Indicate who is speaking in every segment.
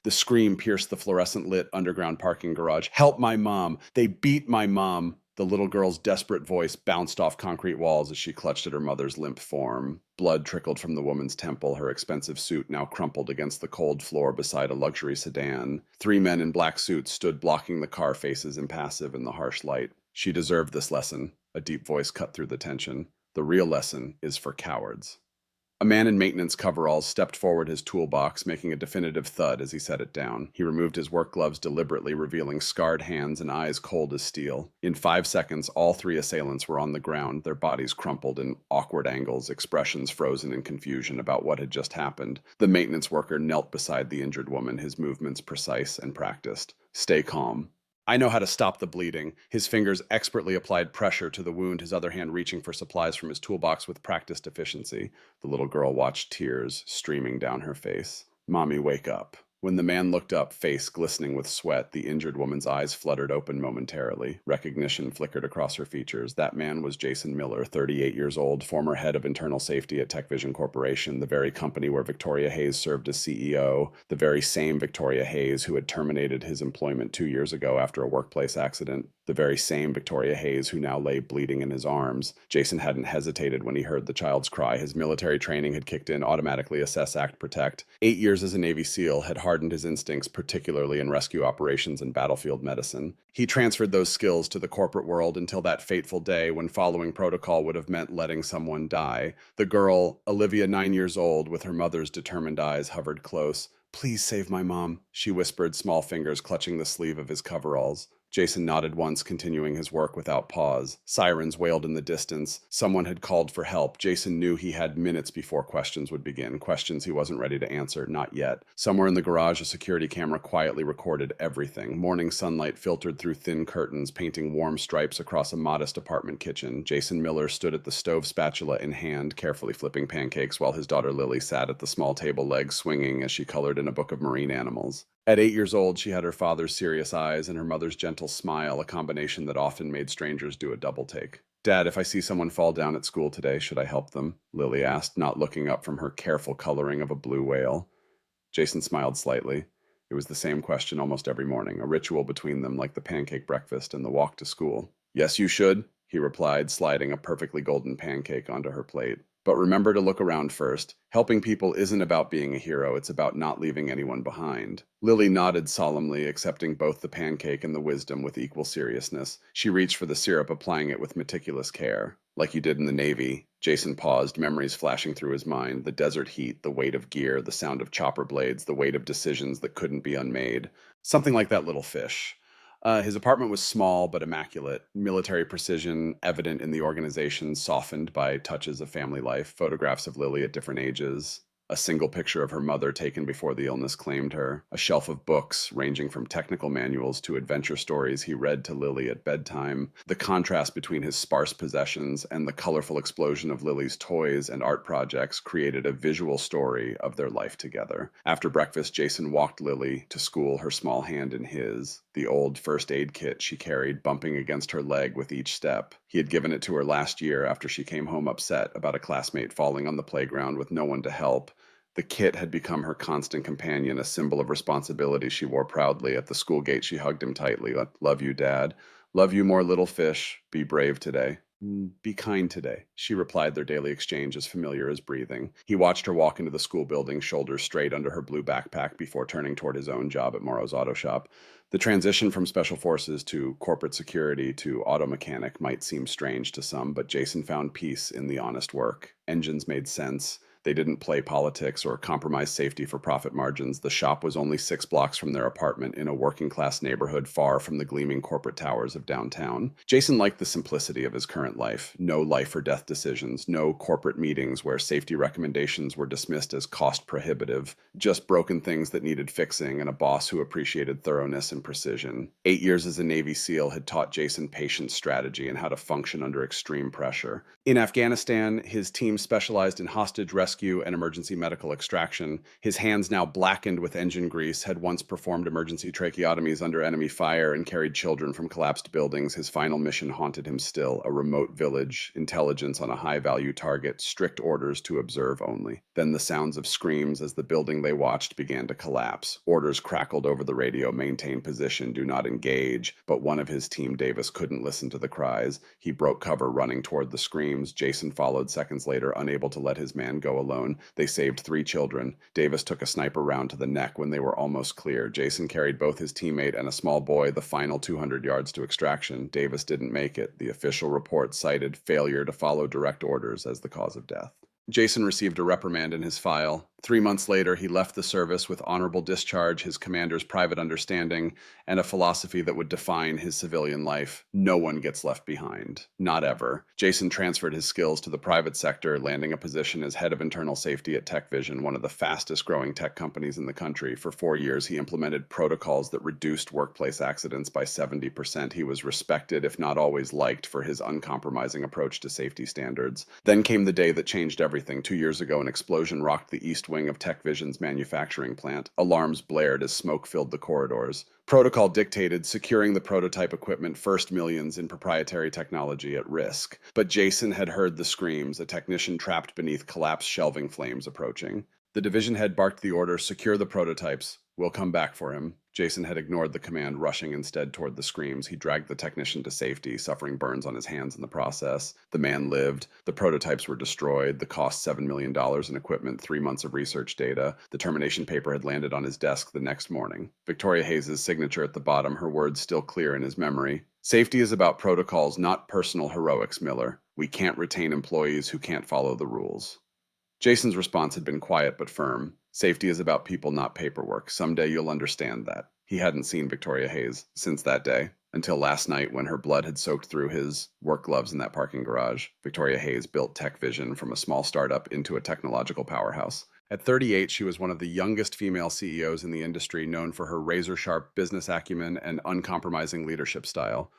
Speaker 1: The scream pierced the fluorescent-lit underground parking garage. "Help my mom! They beat my mom!" The little girl's desperate voice bounced off concrete walls as she clutched at her mother's limp form. Blood trickled from the woman's temple, her expensive suit now crumpled against the cold floor beside a luxury sedan. Three men in black suits stood blocking the car faces, impassive in the harsh light. "She deserved this lesson," a deep voice cut through the tension. "The real lesson is for cowards." A man in maintenance coveralls stepped forward his toolbox, making a definitive thud as he set it down. He removed his work gloves deliberately, revealing scarred hands and eyes cold as steel. In 5 seconds, all three assailants were on the ground, their bodies crumpled in awkward angles, expressions frozen in confusion about what had just happened. The maintenance worker knelt beside the injured woman, his movements precise and practiced. "Stay calm. I know how to stop the bleeding." His fingers expertly applied pressure to the wound, his other hand reaching for supplies from his toolbox with practiced efficiency. The little girl watched, tears streaming down her face. "Mommy, wake up." When the man looked up, face glistening with sweat, the injured woman's eyes fluttered open momentarily. Recognition flickered across her features. That man was Jason Miller, 38 years old, former head of internal safety at TechVision Corporation, the very company where Victoria Hayes served as CEO, the very same Victoria Hayes who had terminated his employment 2 years ago after a workplace accident, the very same Victoria Hayes who now lay bleeding in his arms. Jason hadn't hesitated when he heard the child's cry. His military training had kicked in, automatically assess, act, protect. 8 years as a Navy SEAL had hardened his instincts, particularly in rescue operations and battlefield medicine. He transferred those skills to the corporate world until that fateful day when following protocol would have meant letting someone die. The girl, Olivia, 9 years old, with her mother's determined eyes, hovered close. "Please save my mom," she whispered, small fingers clutching the sleeve of his coveralls. Jason nodded once, continuing his work without pause. Sirens wailed in the distance. Someone had called for help. Jason knew he had minutes before questions would begin, questions he wasn't ready to answer, not yet. Somewhere in the garage, a security camera quietly recorded everything. Morning sunlight filtered through thin curtains, painting warm stripes across a modest apartment kitchen. Jason Miller stood at the stove, spatula in hand, carefully flipping pancakes, while his daughter Lily sat at the small table, legs swinging as she colored in a book of marine animals. At 8 years old, she had her father's serious eyes and her mother's gentle smile, a combination that often made strangers do a double take. "Dad, if I see someone fall down at school today, should I help them?" Lily asked, not looking up from her careful coloring of a blue whale. Jason smiled slightly. It was the same question almost every morning, a ritual between them like the pancake breakfast and the walk to school. "Yes, you should," he replied, sliding a perfectly golden pancake onto her plate. "But remember to look around first. Helping people isn't about being a hero, it's about not leaving anyone behind." Lily nodded solemnly, accepting both the pancake and the wisdom with equal seriousness. She reached for the syrup, applying it with meticulous care. "Like you did in the Navy." Jason paused, memories flashing through his mind. The desert heat, the weight of gear, the sound of chopper blades, the weight of decisions that couldn't be unmade. Something like that little fish. His apartment was small but immaculate, military precision evident in the organization, softened by touches of family life, photographs of Lily at different ages, a single picture of her mother taken before the illness claimed her, a shelf of books ranging from technical manuals to adventure stories he read to Lily at bedtime. The contrast between his sparse possessions and the colorful explosion of Lily's toys and art projects created a visual story of their life together. After breakfast, Jason walked Lily to school, her small hand in his, the old first aid kit she carried bumping against her leg with each step. He had given it to her last year after she came home upset about a classmate falling on the playground with no one to help. The kit had become her constant companion, a symbol of responsibility she wore proudly. At the school gate, she hugged him tightly. "Love you, Dad. Love you more, little fish. Be brave today." "Be kind today," she replied, their daily exchange as familiar as breathing. He watched her walk into the school building, shoulders straight under her blue backpack, before turning toward his own job at Morrow's Auto Shop. The transition from special forces to corporate security to auto mechanic might seem strange to some, but Jason found peace in the honest work. Engines made sense. They didn't play politics or compromise safety for profit margins. The shop was only 6 blocks from their apartment in a working-class neighborhood far from the gleaming corporate towers of downtown. Jason liked the simplicity of his current life. No life or death decisions, no corporate meetings where safety recommendations were dismissed as cost prohibitive, just broken things that needed fixing and a boss who appreciated thoroughness and precision. 8 years as a Navy SEAL had taught Jason patience, strategy, and how to function under extreme pressure. In Afghanistan, his team specialized in hostage rescue rescue and emergency medical extraction. His hands, now blackened with engine grease, had once performed emergency tracheotomies under enemy fire and carried children from collapsed buildings. His final mission haunted him still: a remote village, intelligence on a high-value target, strict orders to observe only. Then the sounds of screams as the building they watched began to collapse. Orders crackled over the radio: maintain position, do not engage. But one of his team, Davis, couldn't listen to the cries. He broke cover, running toward the screams. Jason followed seconds later, unable to let his man go alone. They saved 3 children. Davis took a sniper round to the neck when they were almost clear. Jason carried both his teammate and a small boy the final 200 yards to extraction. Davis didn't make it. The official report cited failure to follow direct orders as the cause of death. Jason received a reprimand in his file. 3 months later, he left the service with honorable discharge, his commander's private understanding, and a philosophy that would define his civilian life: no one gets left behind. Not ever. Jason transferred his skills to the private sector, landing a position as head of internal safety at TechVision, one of the fastest growing tech companies in the country. For 4 years, he implemented protocols that reduced workplace accidents by 70%. He was respected, if not always liked, for his uncompromising approach to safety standards. Then came the day that changed everything. 2 years ago, an explosion rocked the east wing of TechVision's manufacturing plant. Alarms blared as smoke filled the corridors. Protocol dictated securing the prototype equipment first, millions in proprietary technology at risk. But Jason had heard the screams, a technician trapped beneath collapsed shelving flames approaching. The division head barked the order: secure the prototypes. We'll come back for him. Jason had ignored the command, rushing instead toward the screams. He dragged the technician to safety, suffering burns on his hands in the process. The man lived. The prototypes were destroyed. The cost $7 million in equipment, 3 months of research data. The termination paper had landed on his desk the next morning. Victoria Hayes' signature at the bottom, her words still clear in his memory. Safety is about protocols, not personal heroics, Miller. We can't retain employees who can't follow the rules. Jason's response had been quiet but firm. Safety is about people, not paperwork. Someday you'll understand that. He hadn't seen Victoria Hayes since that day, until last night when her blood had soaked through his work gloves in that parking garage. Victoria Hayes built TechVision from a small startup into a technological powerhouse. At 38, she was one of the youngest female CEOs in the industry, known for her razor-sharp business acumen and uncompromising leadership style.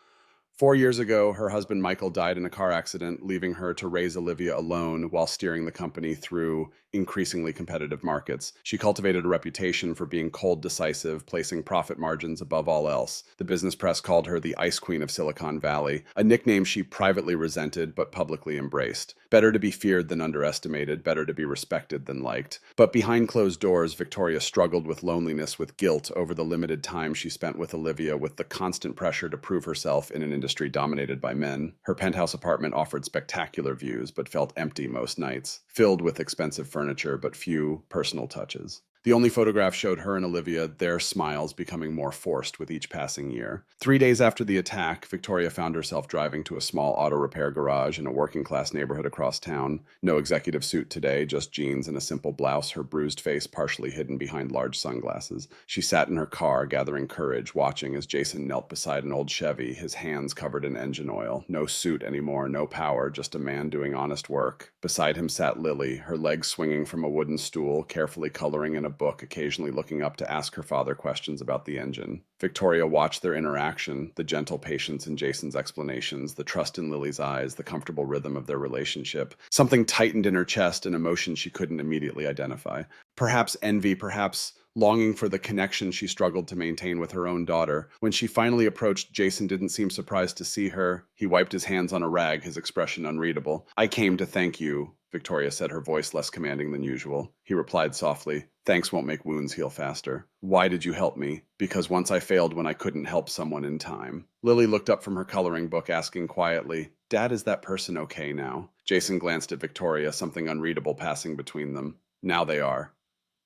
Speaker 1: 4 years ago, her husband Michael died in a car accident, leaving her to raise Olivia alone while steering the company through increasingly competitive markets. She cultivated a reputation for being cold, decisive, placing profit margins above all else. The business press called her the Ice Queen of Silicon Valley, a nickname she privately resented but publicly embraced. Better to be feared than underestimated, better to be respected than liked. But behind closed doors, Victoria struggled with loneliness, with guilt over the limited time she spent with Olivia, with the constant pressure to prove herself in an industry dominated by men. Her penthouse apartment offered spectacular views, but felt empty most nights, filled with expensive furniture, but few personal touches. The only photograph showed her and Olivia, their smiles becoming more forced with each passing year. 3 days after the attack, Victoria found herself driving to a small auto repair garage in a working-class neighborhood across town. No executive suit today, just jeans and a simple blouse, her bruised face partially hidden behind large sunglasses. She sat in her car, gathering courage, watching as Jason knelt beside an old Chevy, his hands covered in engine oil. No suit anymore, no power, just a man doing honest work. Beside him sat Lily, her legs swinging from a wooden stool, carefully coloring in a book, occasionally looking up to ask her father questions about the engine. Victoria watched their interaction, the gentle patience in Jason's explanations, the trust in Lily's eyes, the comfortable rhythm of their relationship. Something tightened in her chest, an emotion she couldn't immediately identify. Perhaps envy, perhaps longing for the connection she struggled to maintain with her own daughter. When she finally approached, Jason didn't seem surprised to see her. He wiped his hands on a rag, his expression unreadable. "I came to thank you," Victoria said, her voice less commanding than usual. He replied softly, "Thanks won't make wounds heal faster." "Why did you help me?" "Because once I failed when I couldn't help someone in time." Lily looked up from her coloring book, asking quietly, "Dad, is that person okay now?" Jason glanced at Victoria, something unreadable passing between them. "Now they are."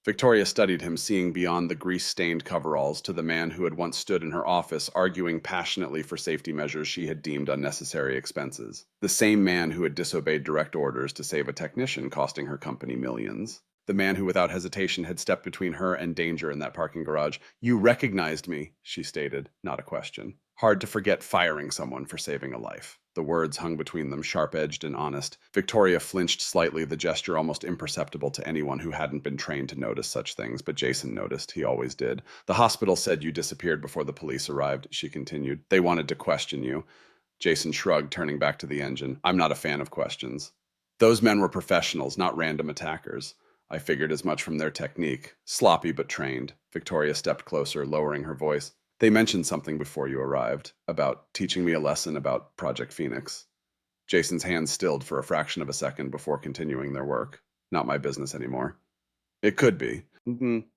Speaker 1: Victoria studied him, seeing beyond the grease-stained coveralls to the man who had once stood in her office, arguing passionately for safety measures she had deemed unnecessary expenses. The same man who had disobeyed direct orders to save a technician, costing her company millions. The man who without hesitation had stepped between her and danger in that parking garage. "You recognized me," she stated, not a question. Hard to forget firing someone for saving a life. The words hung between them, sharp-edged and honest. Victoria flinched slightly, the gesture almost imperceptible to anyone who hadn't been trained to notice such things, but Jason noticed. He always did. "The hospital said you disappeared before the police arrived," she continued. "They wanted to question you." Jason shrugged, turning back to the engine. "I'm not a fan of questions." Those men were professionals, not random attackers. I figured as much from their technique. Sloppy but trained. Victoria stepped closer, lowering her voice. They mentioned something before you arrived, about teaching me a lesson about Project Phoenix. Jason's hands stilled for a fraction of a second before continuing their work. Not my business anymore. It could be.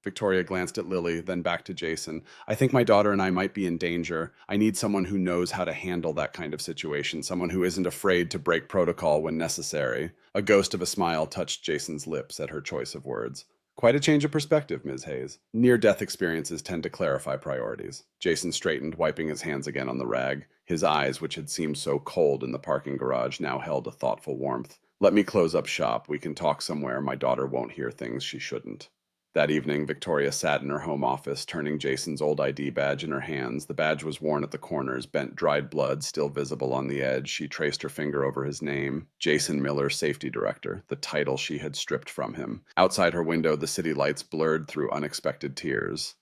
Speaker 1: Victoria glanced at Lily, then back to Jason. I think my daughter and I might be in danger. I need someone who knows how to handle that kind of situation, someone who isn't afraid to break protocol when necessary. A ghost of a smile touched Jason's lips at her choice of words. Quite a change of perspective, Ms. Hayes. Near-death experiences tend to clarify priorities. Jason straightened, wiping his hands again on the rag. His eyes, which had seemed so cold in the parking garage, now held a thoughtful warmth. Let me close up shop. We can talk somewhere. My daughter won't hear things she shouldn't. That evening, Victoria sat in her home office, turning Jason's old ID badge in her hands. The badge was worn at the corners, bent dried blood still visible on the edge. She traced her finger over his name, Jason Miller, Safety Director, the title she had stripped from him. Outside her window, the city lights blurred through unexpected tears.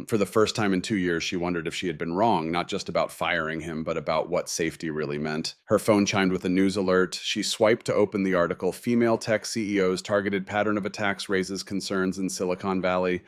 Speaker 1: For the first time in 2 years, she wondered if she had been wrong, not just about firing him, but about what safety really meant. Her phone chimed with a news alert. She swiped to open the article, Female Tech CEOs Targeted Pattern of Attacks Raises Concerns in Silicon Valley.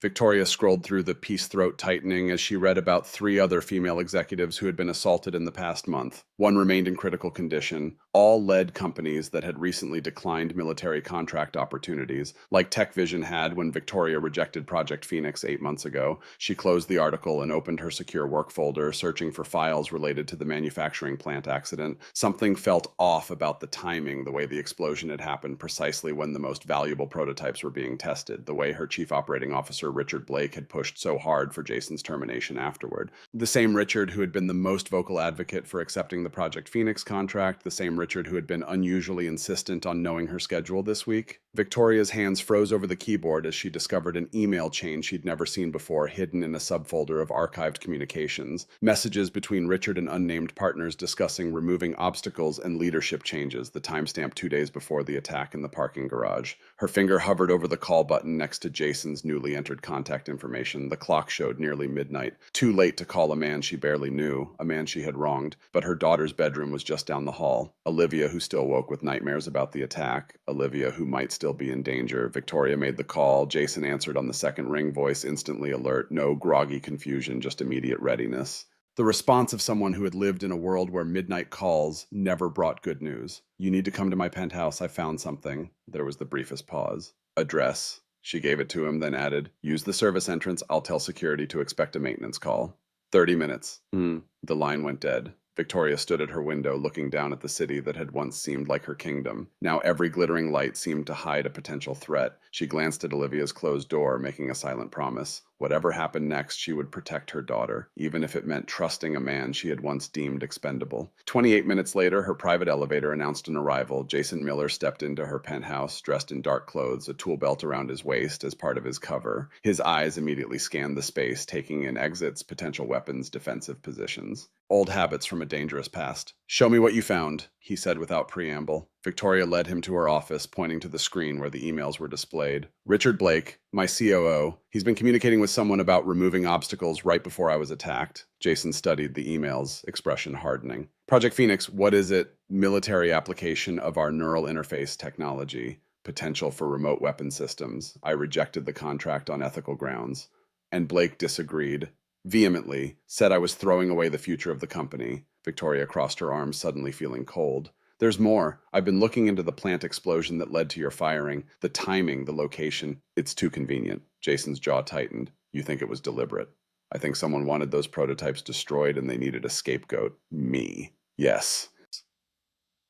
Speaker 1: Victoria scrolled through the piece, throat tightening, as she read about 3 other female executives who had been assaulted in the past month. One remained in critical condition. All led companies that had recently declined military contract opportunities, like TechVision had when Victoria rejected Project Phoenix 8 months ago. She closed the article and opened her secure work folder, searching for files related to the manufacturing plant accident. Something felt off about the timing, the way the explosion had happened precisely when the most valuable prototypes were being tested, the way her chief operating officer Richard Blake had pushed so hard for Jason's termination afterward. The same Richard who had been the most vocal advocate for accepting the Project Phoenix contract, the same Richard who had been unusually insistent on knowing her schedule this week. Victoria's hands froze over the keyboard as she discovered an email chain she'd never seen before, hidden in a subfolder of archived communications. Messages between Richard and unnamed partners discussing removing obstacles and leadership changes, the timestamp 2 days before the attack in the parking garage. Her finger hovered over the call button next to Jason's newly entered contact information. The clock showed nearly midnight. Too late to call a man she barely knew, a man she had wronged, but her daughter's bedroom was just down the hall. Olivia, who still woke with nightmares about the attack. Olivia, who might still be in danger. Victoria made the call. Jason answered on the second ring, voice instantly alert. No groggy confusion, just immediate readiness. The response of someone who had lived in a world where midnight calls never brought good news. You need to come to my penthouse. I found something. There was the briefest pause. Address. She gave it to him, then added, use the service entrance. I'll tell security to expect a maintenance call. 30 minutes. The line went dead. Victoria stood at her window, looking down at the city that had once seemed like her kingdom. Now every glittering light seemed to hide a potential threat. She glanced at Olivia's closed door, making a silent promise. Whatever happened next, she would protect her daughter, even if it meant trusting a man she had once deemed expendable. 28 minutes later, her private elevator announced an arrival. Jason Miller stepped into her penthouse, dressed in dark clothes, a tool belt around his waist as part of his cover. His eyes immediately scanned the space, taking in exits, potential weapons, defensive positions. Old habits from a dangerous past. Show me what you found, he said without preamble. Victoria led him to her office, pointing to the screen where the emails were displayed. Richard Blake, my COO. He's been communicating with someone about removing obstacles right before I was attacked. Jason studied the emails, expression hardening. Project Phoenix, what is it? Military application of our neural interface technology. Potential for remote weapon systems. I rejected the contract on ethical grounds. And Blake disagreed. Vehemently, said I was throwing away the future of the company. Victoria crossed her arms, suddenly feeling cold. There's more. I've been looking into the plant explosion that led to your firing. The timing, the location. It's too convenient. Jason's jaw tightened. You think it was deliberate? I think someone wanted those prototypes destroyed and they needed a scapegoat. Me. Yes.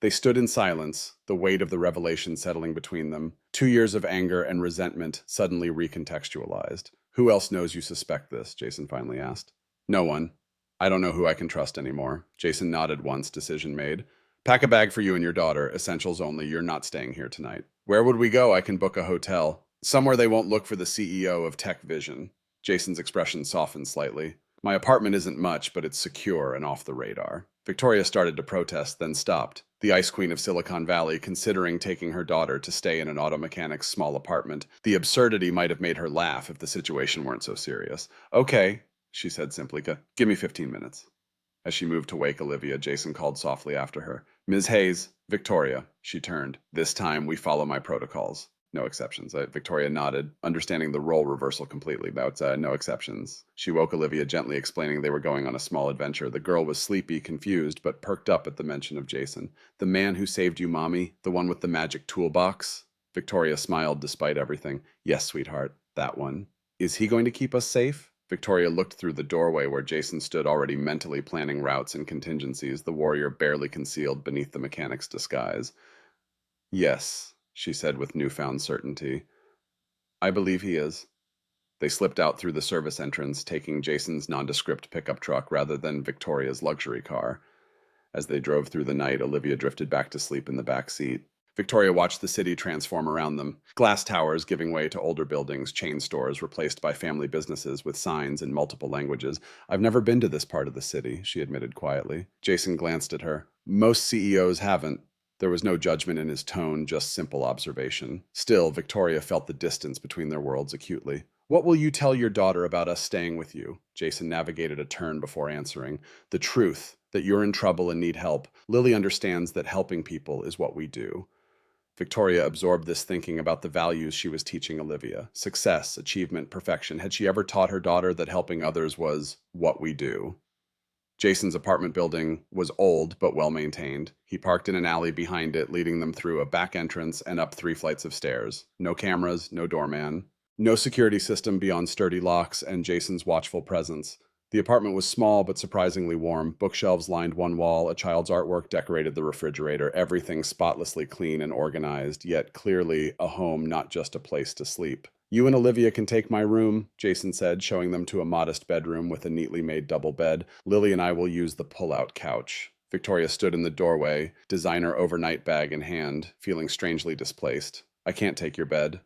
Speaker 1: They stood in silence, the weight of the revelation settling between them. 2 years of anger and resentment suddenly recontextualized. Who else knows you suspect this? Jason finally asked. No one. I don't know who I can trust anymore. Jason nodded once, decision made. Pack a bag for you and your daughter. Essentials only. You're not staying here tonight. Where would we go? I can book a hotel. Somewhere they won't look for the CEO of TechVision. Jason's expression softened slightly. My apartment isn't much, but it's secure and off the radar. Victoria started to protest, then stopped. The ice queen of Silicon Valley considering taking her daughter to stay in an auto mechanic's small apartment. The absurdity might have made her laugh if the situation weren't so serious. Okay, she said simply, give me 15 minutes. As she moved to wake Olivia, Jason called softly after her. Ms. Hayes, Victoria, she turned. This time we follow my protocols. No exceptions. Victoria nodded, understanding the role reversal completely. About no exceptions. She woke Olivia, gently explaining they were going on a small adventure. The girl was sleepy, confused, but perked up at the mention of Jason. The man who saved you, Mommy? The one with the magic toolbox? Victoria smiled despite everything. Yes, sweetheart, that one. Is he going to keep us safe? Victoria looked through the doorway where Jason stood, already mentally planning routes and contingencies, the warrior barely concealed beneath the mechanic's disguise. Yes, she said with newfound certainty. I believe he is. They slipped out through the service entrance, taking Jason's nondescript pickup truck rather than Victoria's luxury car. As they drove through the night, Olivia drifted back to sleep in the back seat. Victoria watched the city transform around them. Glass towers giving way to older buildings, chain stores replaced by family businesses with signs in multiple languages. I've never been to this part of the city, she admitted quietly. Jason glanced at her. Most CEOs haven't. There was no judgment in his tone, just simple observation. Still, Victoria felt the distance between their worlds acutely. What will you tell your daughter about us staying with you? Jason navigated a turn before answering. The truth, that you're in trouble and need help. Lily understands that helping people is what we do. Victoria absorbed this thinking about the values she was teaching Olivia. Success, achievement, perfection. Had she ever taught her daughter that helping others was what we do? Jason's apartment building was old but well maintained. He parked in an alley behind it, leading them through a back entrance and up 3 flights of stairs. No cameras, no doorman. No security system beyond sturdy locks and Jason's watchful presence. The apartment was small but surprisingly warm. Bookshelves lined one wall, a child's artwork decorated the refrigerator, everything spotlessly clean and organized, yet clearly a home, not just a place to sleep. You and Olivia can take my room, Jason said, showing them to a modest bedroom with a neatly made double bed. Lily and I will use the pull-out couch. Victoria stood in the doorway, designer overnight bag in hand, feeling strangely displaced. I can't take your bed.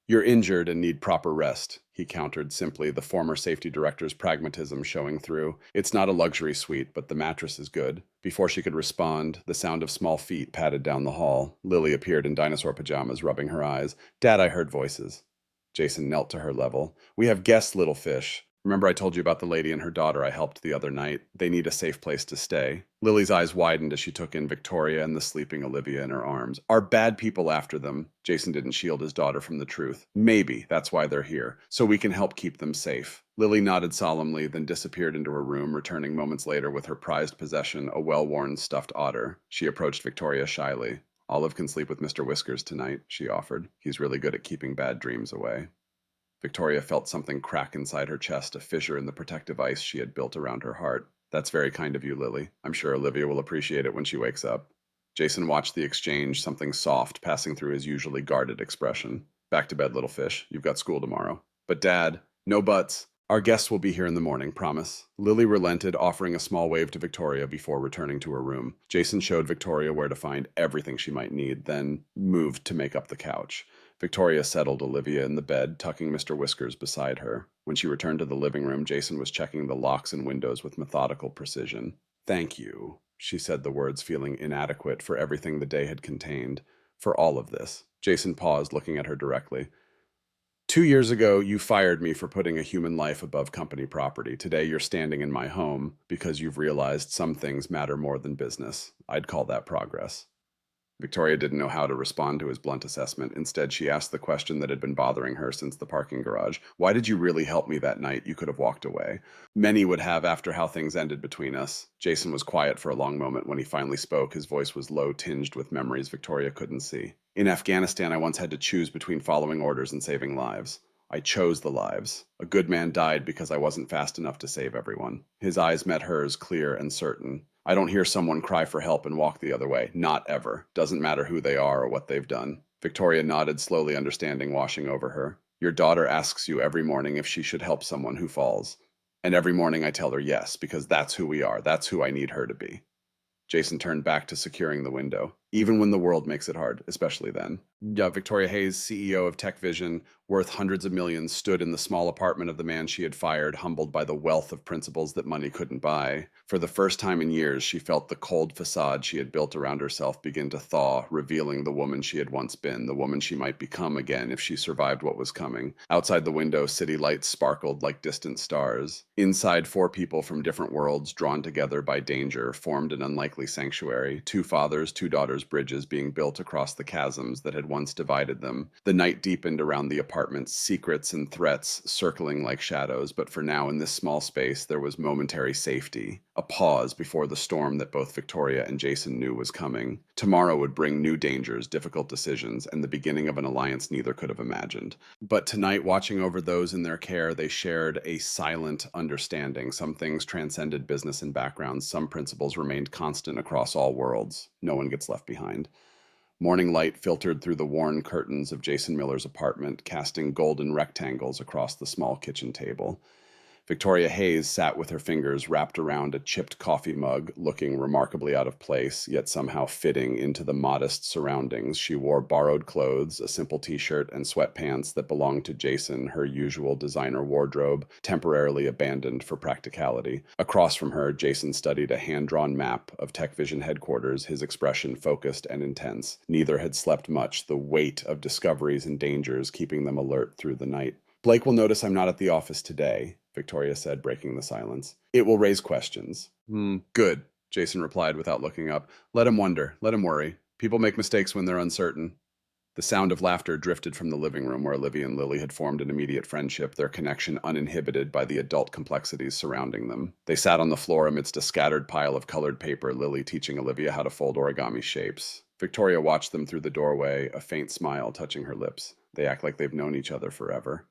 Speaker 1: You're injured and need proper rest, he countered simply, the former safety director's pragmatism showing through. It's not a luxury suite, but the mattress is good. Before she could respond, the sound of small feet padded down the hall. Lily appeared in dinosaur pajamas, rubbing her eyes. Dad, I heard voices. Jason knelt to her level. We have guests, little fish. Remember I told you about the lady and her daughter I helped the other night? They need a safe place to stay. Lily's eyes widened as she took in Victoria and the sleeping Olivia in her arms. Are bad people after them? Jason didn't shield his daughter from the truth. Maybe that's why they're here, so we can help keep them safe. Lily nodded solemnly, then disappeared into her room, returning moments later with her prized possession, a well-worn stuffed otter. She approached Victoria shyly. Olive can sleep with Mr. Whiskers tonight, she offered. He's really good at keeping bad dreams away. Victoria felt something crack inside her chest, a fissure in the protective ice she had built around her heart. That's very kind of you, Lily. I'm sure Olivia will appreciate it when she wakes up. Jason watched the exchange, something soft passing through his usually guarded expression. Back to bed, little fish. You've got school tomorrow. But Dad, no buts. Our guests will be here in the morning, promise. Lily relented, offering a small wave to Victoria before returning to her room. Jason showed Victoria where to find everything she might need, then moved to make up the couch. Victoria settled Olivia in the bed, tucking Mr. Whiskers beside her. When she returned to the living room, Jason was checking the locks and windows with methodical precision. Thank you, she said, the words feeling inadequate for everything the day had contained. For all of this. Jason paused, looking at her directly. 2 years ago, you fired me for putting a human life above company property. Today, you're standing in my home because you've realized some things matter more than business. I'd call that progress. Victoria didn't know how to respond to his blunt assessment. Instead, she asked the question that had been bothering her since the parking garage. Why did you really help me that night? You could have walked away. Many would have after how things ended between us. Jason was quiet for a long moment. When he finally spoke, his voice was low, tinged with memories Victoria couldn't see. In Afghanistan, I once had to choose between following orders and saving lives. I chose the lives. A good man died because I wasn't fast enough to save everyone. His eyes met hers, clear and certain. I don't hear someone cry for help and walk the other way. Not ever. Doesn't matter who they are or what they've done. Victoria nodded, slowly, understanding washing over her. Your daughter asks you every morning if she should help someone who falls. And every morning I tell her yes, because that's who we are. That's who I need her to be. Jason turned back to securing the window. even when the world makes it hard, especially then. Yeah, Victoria Hayes, CEO of Tech Vision, worth hundreds of millions, stood in the small apartment of the man she had fired, humbled by the wealth of principles that money couldn't buy. For the first time in years, she felt the cold facade she had built around herself begin to thaw, revealing the woman she had once been, the woman she might become again if she survived what was coming. Outside the window, city lights sparkled like distant stars. Inside, four people from different worlds, drawn together by danger, formed an unlikely sanctuary. Two fathers, two daughters' bridges being built across the chasms that had once divided them. The night deepened around the apartments, secrets and threats circling like shadows, but for now in this small space there was momentary safety, a pause before the storm that both Victoria and Jason knew was coming. Tomorrow would bring new dangers, difficult decisions, and the beginning of an alliance neither could have imagined. But tonight, watching over those in their care, they shared a silent understanding. Some things transcended business and backgrounds, some principles remained constant across all worlds. No one gets left behind. Morning light filtered through the worn curtains of Jason Miller's apartment, casting golden rectangles across the small kitchen table. Victoria Hayes sat with her fingers wrapped around a chipped coffee mug, looking remarkably out of place, yet somehow fitting into the modest surroundings. She wore borrowed clothes, a simple t-shirt and sweatpants that belonged to Jason, her usual designer wardrobe, temporarily abandoned for practicality. Across from her, Jason studied a hand-drawn map of Tech Vision headquarters, his expression focused and intense. Neither had slept much, the weight of discoveries and dangers keeping them alert through the night. Blake will notice I'm not at the office today, Victoria said, breaking the silence. It will raise questions. Good, Jason replied without looking up. Let him wonder. Let him worry. People make mistakes when they're uncertain. The sound of laughter drifted from the living room where Olivia and Lily had formed an immediate friendship, their connection uninhibited by the adult complexities surrounding them. They sat on the floor amidst a scattered pile of colored paper, Lily teaching Olivia how to fold origami shapes. Victoria watched them through the doorway, a faint smile touching her lips. They act like they've known each other forever.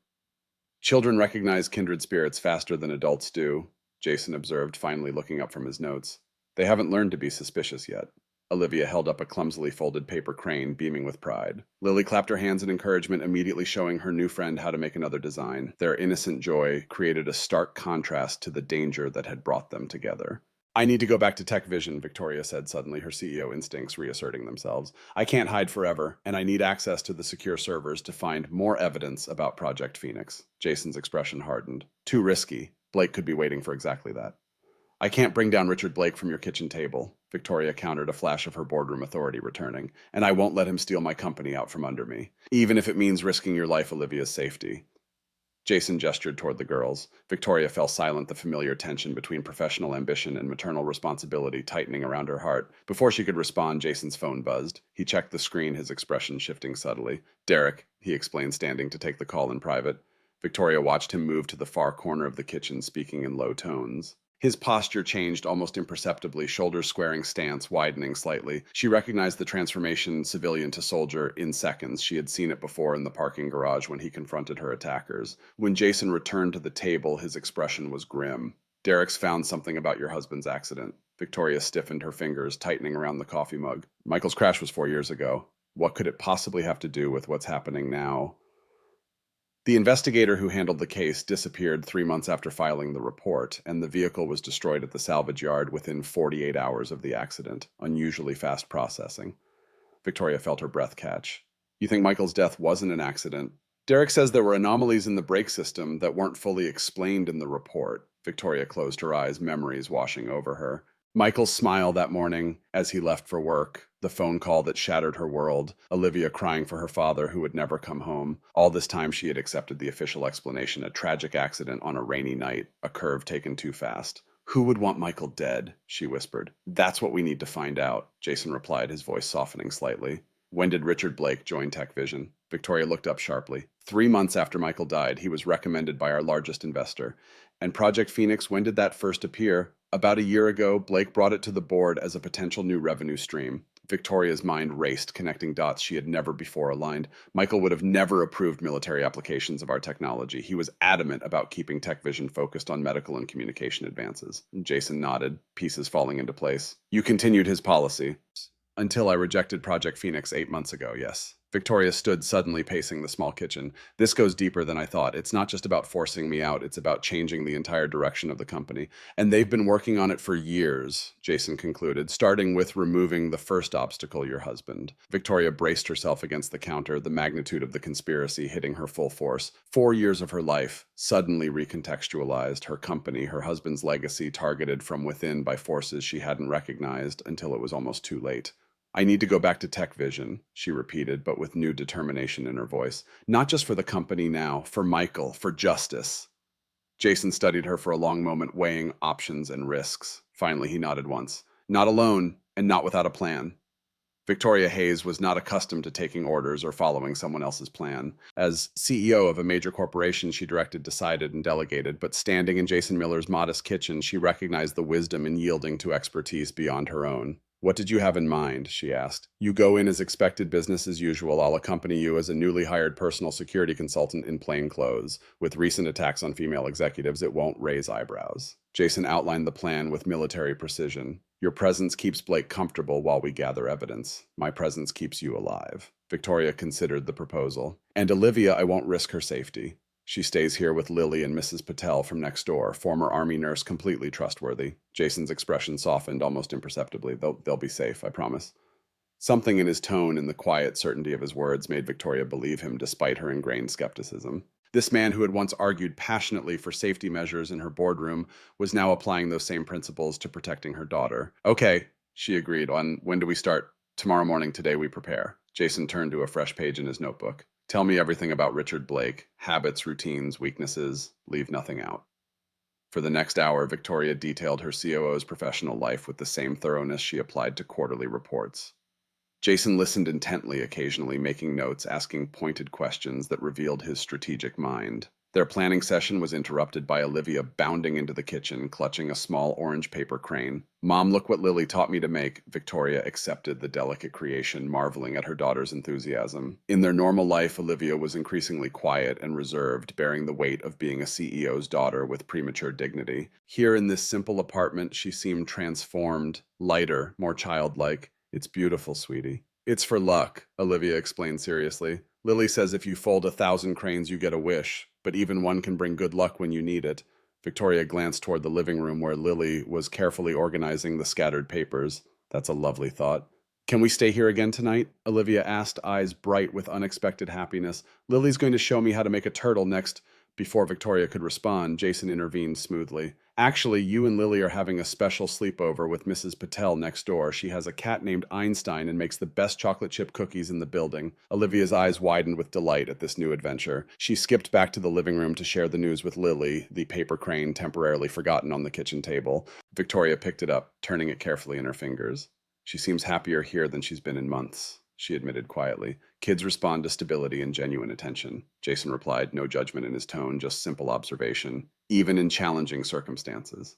Speaker 1: Children recognize kindred spirits faster than adults do, Jason observed, finally looking up from his notes. They haven't learned to be suspicious yet. Olivia held up a clumsily folded paper crane, beaming with pride. Lily clapped her hands in encouragement, immediately showing her new friend how to make another design. Their innocent joy created a stark contrast to the danger that had brought them together. I need to go back to Tech Vision, Victoria said suddenly, her CEO instincts reasserting themselves. I can't hide forever, and I need access to the secure servers to find more evidence about Project Phoenix. Jason's expression hardened. Too risky. Blake could be waiting for exactly that. I can't bring down Richard Blake from your kitchen table, Victoria countered, a flash of her boardroom authority returning. And I won't let him steal my company out from under me, even if it means risking your life, Olivia's safety. Jason gestured toward the girls. Victoria fell silent, the familiar tension between professional ambition and maternal responsibility tightening around her heart. Before she could respond, Jason's phone buzzed. He checked the screen, his expression shifting subtly. Derek, he explained, standing to take the call in private. Victoria watched him move to the far corner of the kitchen, speaking in low tones. His posture changed almost imperceptibly, shoulders squaring, stance widening slightly. She recognized the transformation civilian to soldier in seconds. She had seen it before in the parking garage when he confronted her attackers. When Jason returned to the table, his expression was grim. Derek's found something about your husband's accident. Victoria stiffened her fingers, tightening around the coffee mug. Michael's crash was 4 years ago. What could it possibly have to do with what's happening now? The investigator who handled the case disappeared 3 months after filing the report, and the vehicle was destroyed at the salvage yard within 48 hours of the accident. Unusually fast processing. Victoria felt her breath catch. You think Michael's death wasn't an accident? Derek says there were anomalies in the brake system that weren't fully explained in the report. Victoria closed her eyes, memories washing over her. Michael's smile that morning as he left for work, the phone call that shattered her world, Olivia crying for her father who would never come home. All this time she had accepted the official explanation, a tragic accident on a rainy night, a curve taken too fast. Who would want Michael dead? She whispered. That's what we need to find out, Jason replied, his voice softening slightly. When did Richard Blake join Tech Vision? Victoria looked up sharply. 3 months after Michael died, he was recommended by our largest investor. And Project Phoenix, when did that first appear? About a year ago, Blake brought it to the board as a potential new revenue stream. Victoria's mind raced, connecting dots she had never before aligned. Michael would have never approved military applications of our technology. He was adamant about keeping Tech Vision focused on medical and communication advances. Jason nodded, pieces falling into place. You continued his policy. Until I rejected Project Phoenix 8 months ago, yes. Victoria stood suddenly pacing the small kitchen. This goes deeper than I thought. It's not just about forcing me out, it's about changing the entire direction of the company. And they've been working on it for years, Jason concluded, starting with removing the first obstacle, your husband. Victoria braced herself against the counter, the magnitude of the conspiracy hitting her full force. 4 years of her life, suddenly recontextualized, her company, her husband's legacy targeted from within by forces she hadn't recognized until it was almost too late. I need to go back to Tech Vision, she repeated, but with new determination in her voice. Not just for the company now, for Michael, for justice. Jason studied her for a long moment, weighing options and risks. Finally, he nodded once. Not alone, and not without a plan. Victoria Hayes was not accustomed to taking orders or following someone else's plan. As CEO of a major corporation, she directed, decided, and delegated, but standing in Jason Miller's modest kitchen, she recognized the wisdom in yielding to expertise beyond her own. What did you have in mind? She asked. You go in as expected business as usual. I'll accompany you as a newly hired personal security consultant in plain clothes. With recent attacks on female executives, it won't raise eyebrows. Jason outlined the plan with military precision. Your presence keeps Blake comfortable while we gather evidence. My presence keeps you alive. Victoria considered the proposal. And Olivia, I won't risk her safety. She stays here with Lily and Mrs. Patel from next door, former Army nurse, completely trustworthy. Jason's expression softened almost imperceptibly. They'll be safe, I promise. Something in his tone and the quiet certainty of his words made Victoria believe him despite her ingrained skepticism. This man who had once argued passionately for safety measures in her boardroom was now applying those same principles to protecting her daughter. Okay, she agreed. On when do we start? Tomorrow morning, today we prepare. Jason turned to a fresh page in his notebook. Tell me everything about Richard Blake. Habits, routines, weaknesses. Leave nothing out. For the next hour, Victoria detailed her COO's professional life with the same thoroughness she applied to quarterly reports. Jason listened intently, occasionally making notes, asking pointed questions that revealed his strategic mind. Their planning session was interrupted by Olivia bounding into the kitchen, clutching a small orange paper crane. Mom, look what Lily taught me to make. Victoria accepted the delicate creation, marveling at her daughter's enthusiasm. In their normal life, Olivia was increasingly quiet and reserved, bearing the weight of being a CEO's daughter with premature dignity. Here in this simple apartment, she seemed transformed, lighter, more childlike. It's beautiful, sweetie. It's for luck, Olivia explained seriously. Lily says if you fold 1,000 cranes, you get a wish, but even one can bring good luck when you need it. Victoria glanced toward the living room where Lily was carefully organizing the scattered papers. That's a lovely thought. Can we stay here again tonight? Olivia asked, eyes bright with unexpected happiness. Lily's going to show me how to make a turtle next. Before Victoria could respond, Jason intervened smoothly. Actually, you and Lily are having a special sleepover with Mrs. Patel next door. She has a cat named Einstein and makes the best chocolate chip cookies in the building. Olivia's eyes widened with delight at this new adventure. She skipped back to the living room to share the news with Lily, the paper crane temporarily forgotten on the kitchen table. Victoria picked it up, turning it carefully in her fingers. She seems happier here than she's been in months, she admitted quietly. Kids respond to stability and genuine attention. Jason replied, no judgment in his tone, just simple observation, even in challenging circumstances.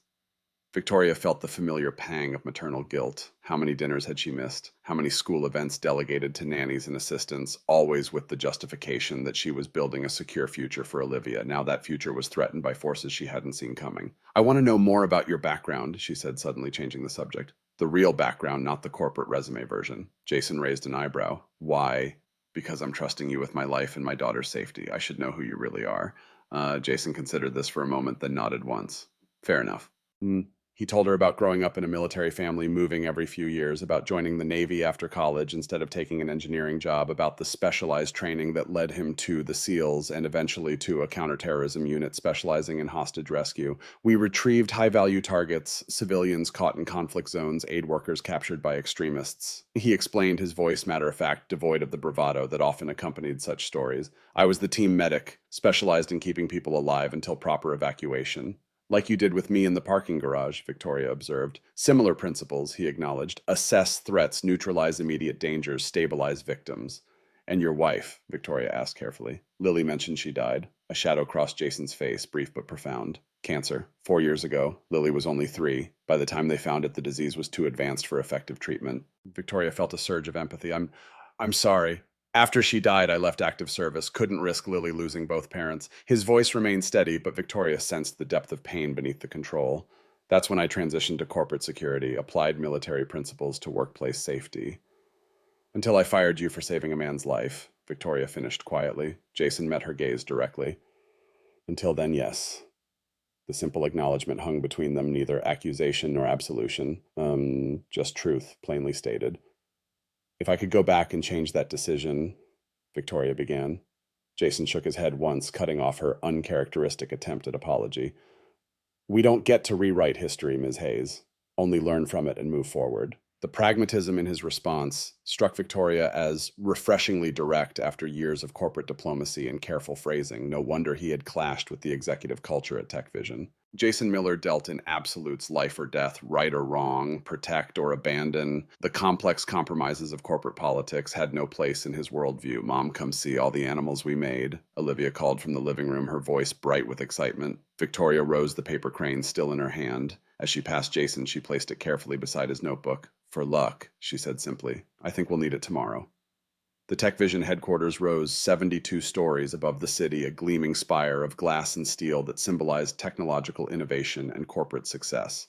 Speaker 1: Victoria felt the familiar pang of maternal guilt. How many dinners had she missed? How many school events delegated to nannies and assistants, always with the justification that she was building a secure future for Olivia. Now that future was threatened by forces she hadn't seen coming. I want to know more about your background, she said, suddenly changing the subject. The real background, not the corporate resume version. Jason raised an eyebrow. Why? Because I'm trusting you with my life and my daughter's safety. I should know who you really are. Jason considered this for a moment, then nodded once. Fair enough. He told her about growing up in a military family, moving every few years, about joining the Navy after college instead of taking an engineering job, about the specialized training that led him to the SEALs and eventually to a counterterrorism unit specializing in hostage rescue. We retrieved high-value targets, civilians caught in conflict zones, aid workers captured by extremists. He explained, his voice matter-of-fact, devoid of the bravado that often accompanied such stories. I was the team medic, specialized in keeping people alive until proper evacuation. Like you did with me in the parking garage, Victoria observed. Similar principles, he acknowledged. Assess threats, neutralize immediate dangers, stabilize victims. And your wife, Victoria asked carefully. Lily mentioned she died. A shadow crossed Jason's face, brief but profound. Cancer. 4 years ago. Lily was only 3. By the time they found it, the disease was too advanced for effective treatment. Victoria felt a surge of empathy. I'm sorry. After she died, I left active service, couldn't risk Lily losing both parents. His voice remained steady, but Victoria sensed the depth of pain beneath the control. That's when I transitioned to corporate security, applied military principles to workplace safety. Until I fired you for saving a man's life, Victoria finished quietly. Jason met her gaze directly. Until then, yes. The simple acknowledgement hung between them, neither accusation nor absolution. Just truth, plainly stated. If I could go back and change that decision, Victoria began. Jason shook his head once, cutting off her uncharacteristic attempt at apology. We don't get to rewrite history, Ms. Hayes. Only learn from it and move forward. The pragmatism in his response struck Victoria as refreshingly direct after years of corporate diplomacy and careful phrasing. No wonder he had clashed with the executive culture at TechVision. Jason Miller dealt in absolutes, life or death, right or wrong, protect or abandon. The complex compromises of corporate politics had no place in his worldview. Mom, come see all the animals we made. Olivia called from the living room, her voice bright with excitement. Victoria rose, the paper crane still in her hand. As she passed Jason, she placed it carefully beside his notebook. For luck, she said simply. I think we'll need it tomorrow. The TechVision headquarters rose 72 stories above the city, a gleaming spire of glass and steel that symbolized technological innovation and corporate success.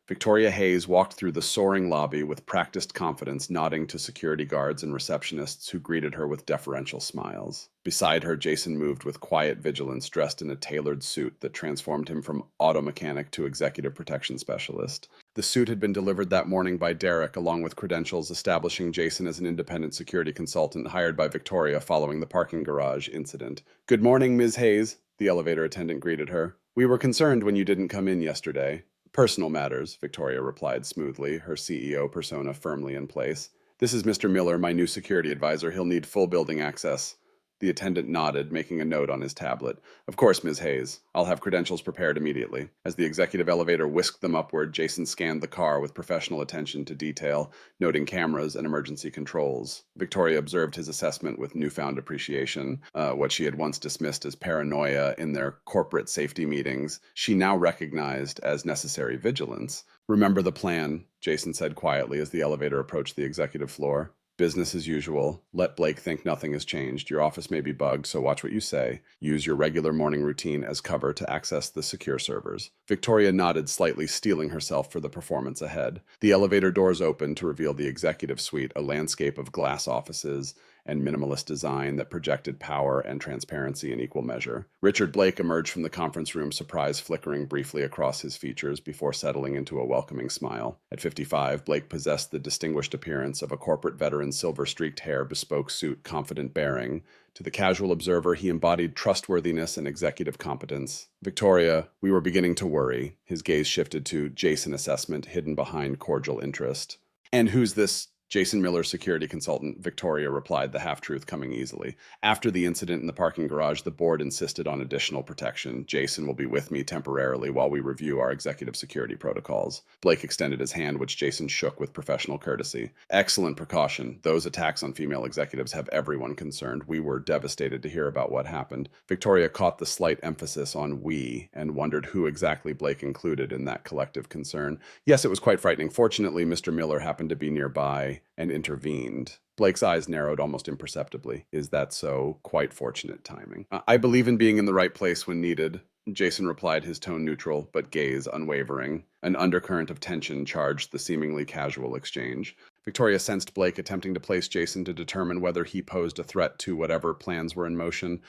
Speaker 1: Victoria Hayes walked through the soaring lobby with practiced confidence, nodding to security guards and receptionists who greeted her with deferential smiles. Beside her, Jason moved with quiet vigilance, dressed in a tailored suit that transformed him from auto mechanic to executive protection specialist. The suit had been delivered that morning by Derek, along with credentials establishing Jason as an independent security consultant hired by Victoria following the parking garage incident. Good morning, Ms. Hayes, the elevator attendant greeted her. We were concerned when you didn't come in yesterday. Personal matters, Victoria replied smoothly, her CEO persona firmly in place. This is Mr. Miller, my new security advisor. He'll need full building access. The attendant nodded, making a note on his tablet. Of course, Ms. Hayes. I'll have credentials prepared immediately. As the executive elevator whisked them upward, Jason scanned the car with professional attention to detail, noting cameras and emergency controls. Victoria observed his assessment with newfound appreciation. What she had once dismissed as paranoia in their corporate safety meetings, she now recognized as necessary vigilance. Remember the plan, Jason said quietly as the elevator approached the executive floor. Business as usual. Let Blake think nothing has changed. Your office may be bugged, so watch what you say. Use your regular morning routine as cover to access the secure servers. Victoria nodded slightly, steeling herself for the performance ahead. The elevator doors opened to reveal the executive suite, a landscape of glass offices and minimalist design that projected power and transparency in equal measure. Richard Blake emerged from the conference room, surprise flickering briefly across his features before settling into a welcoming smile. At 55, Blake possessed the distinguished appearance of a corporate veteran's silver-streaked hair, bespoke suit, confident bearing. To the casual observer, he embodied trustworthiness and executive competence. Victoria, we were beginning to worry. His gaze shifted to Jason assessment, hidden behind cordial interest. And who's this Jason Miller, security consultant, Victoria replied, the half-truth coming easily. After the incident in the parking garage, the board insisted on additional protection. Jason will be with me temporarily while we review our executive security protocols. Blake extended his hand, which Jason shook with professional courtesy. Excellent precaution. Those attacks on female executives have everyone concerned. We were devastated to hear about what happened. Victoria caught the slight emphasis on we and wondered who exactly Blake included in that collective concern. Yes, it was quite frightening. Fortunately, Mr. Miller happened to be nearby and intervened. Blake's eyes narrowed almost imperceptibly. Is that so? Quite fortunate timing. I believe in being in the right place when needed, Jason replied, his tone neutral, but gaze unwavering. An undercurrent of tension charged the seemingly casual exchange. Victoria sensed Blake attempting to place Jason to determine whether he posed a threat to whatever plans were in motion.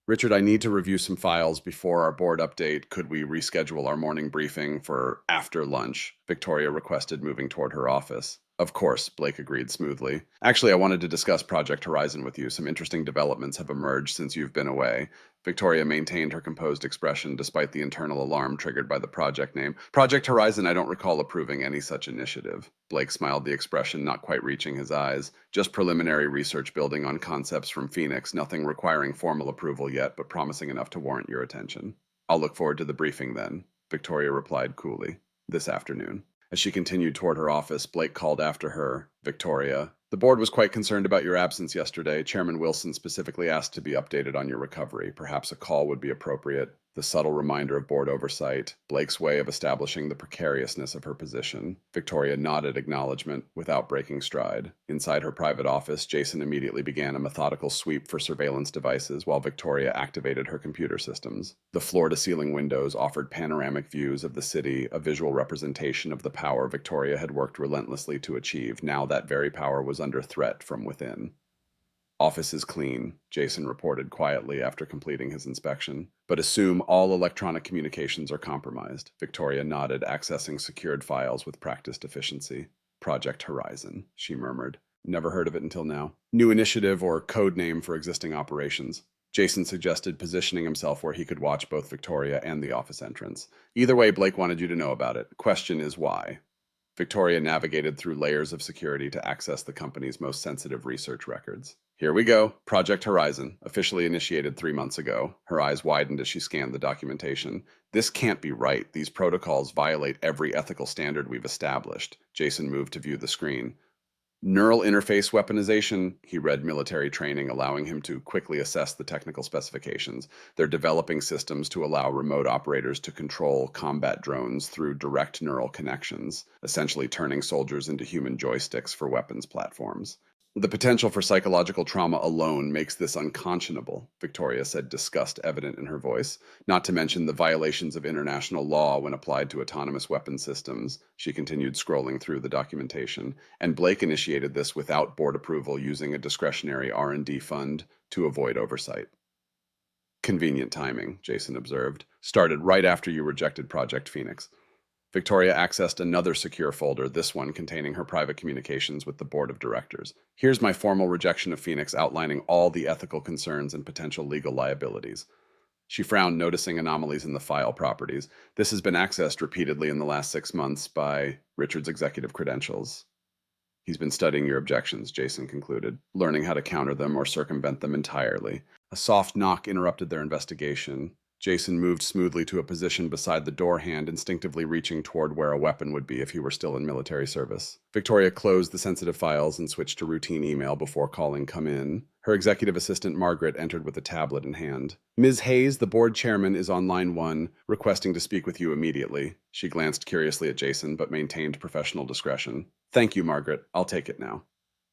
Speaker 1: Richard, I need to review some files before our board update. Could we reschedule our morning briefing for after lunch? Victoria requested, moving toward her office. Of course, Blake agreed smoothly. Actually, I wanted to discuss Project Horizon with you. Some interesting developments have emerged since you've been away. Victoria maintained her composed expression despite the internal alarm triggered by the project name. Project Horizon, I don't recall approving any such initiative. Blake smiled, the expression not quite reaching his eyes. Just preliminary research building on concepts from Phoenix, nothing requiring formal approval yet, but promising enough to warrant your attention. I'll look forward to the briefing then, Victoria replied coolly. This afternoon. As she continued toward her office, Blake called after her, Victoria. The board was quite concerned about your absence yesterday. Chairman Wilson specifically asked to be updated on your recovery. Perhaps a call would be appropriate. The subtle reminder of board oversight, Blake's way of establishing the precariousness of her position. Victoria nodded acknowledgement without breaking stride. Inside her private office, Jason immediately began a methodical sweep for surveillance devices while Victoria activated her computer systems. The floor-to-ceiling windows offered panoramic views of the city, a visual representation of the power Victoria had worked relentlessly to achieve. Now that very power was under threat from within. Office is clean, Jason reported quietly after completing his inspection. But assume all electronic communications are compromised. Victoria nodded, accessing secured files with practiced efficiency. Project Horizon, she murmured. Never heard of it until now. New initiative or code name for existing operations. Jason suggested positioning himself where he could watch both Victoria and the office entrance. Either way, Blake wanted you to know about it. Question is why? Victoria navigated through layers of security to access the company's most sensitive research records. Here we go. Project Horizon, officially initiated 3 months ago. Her eyes widened as she scanned the documentation. This can't be right. These protocols violate every ethical standard we've established. Jason moved to view the screen. Neural interface weaponization, he read military training, allowing him to quickly assess the technical specifications. They're developing systems to allow remote operators to control combat drones through direct neural connections, essentially turning soldiers into human joysticks for weapons platforms. The potential for psychological trauma alone makes this unconscionable, Victoria said, disgust evident in her voice, not to mention the violations of international law when applied to autonomous weapon systems. She continued scrolling through the documentation, and Blake initiated this without board approval using a discretionary R&D fund to avoid oversight. Convenient timing, Jason observed. Started right after you rejected Project Phoenix. Victoria accessed another secure folder, this one containing her private communications with the board of directors. Here's my formal rejection of Phoenix outlining all the ethical concerns and potential legal liabilities. She frowned, noticing anomalies in the file properties. This has been accessed repeatedly in the last 6 months by Richard's executive credentials. He's been studying your objections, Jason concluded, learning how to counter them or circumvent them entirely. A soft knock interrupted their investigation. Jason moved smoothly to a position beside the door hand, instinctively reaching toward where a weapon would be if he were still in military service. Victoria closed the sensitive files and switched to routine email before calling come in. Her executive assistant, Margaret, entered with a tablet in hand. Ms. Hayes, the board chairman, is on line 1, requesting to speak with you immediately. She glanced curiously at Jason, but maintained professional discretion. Thank you, Margaret. I'll take it now.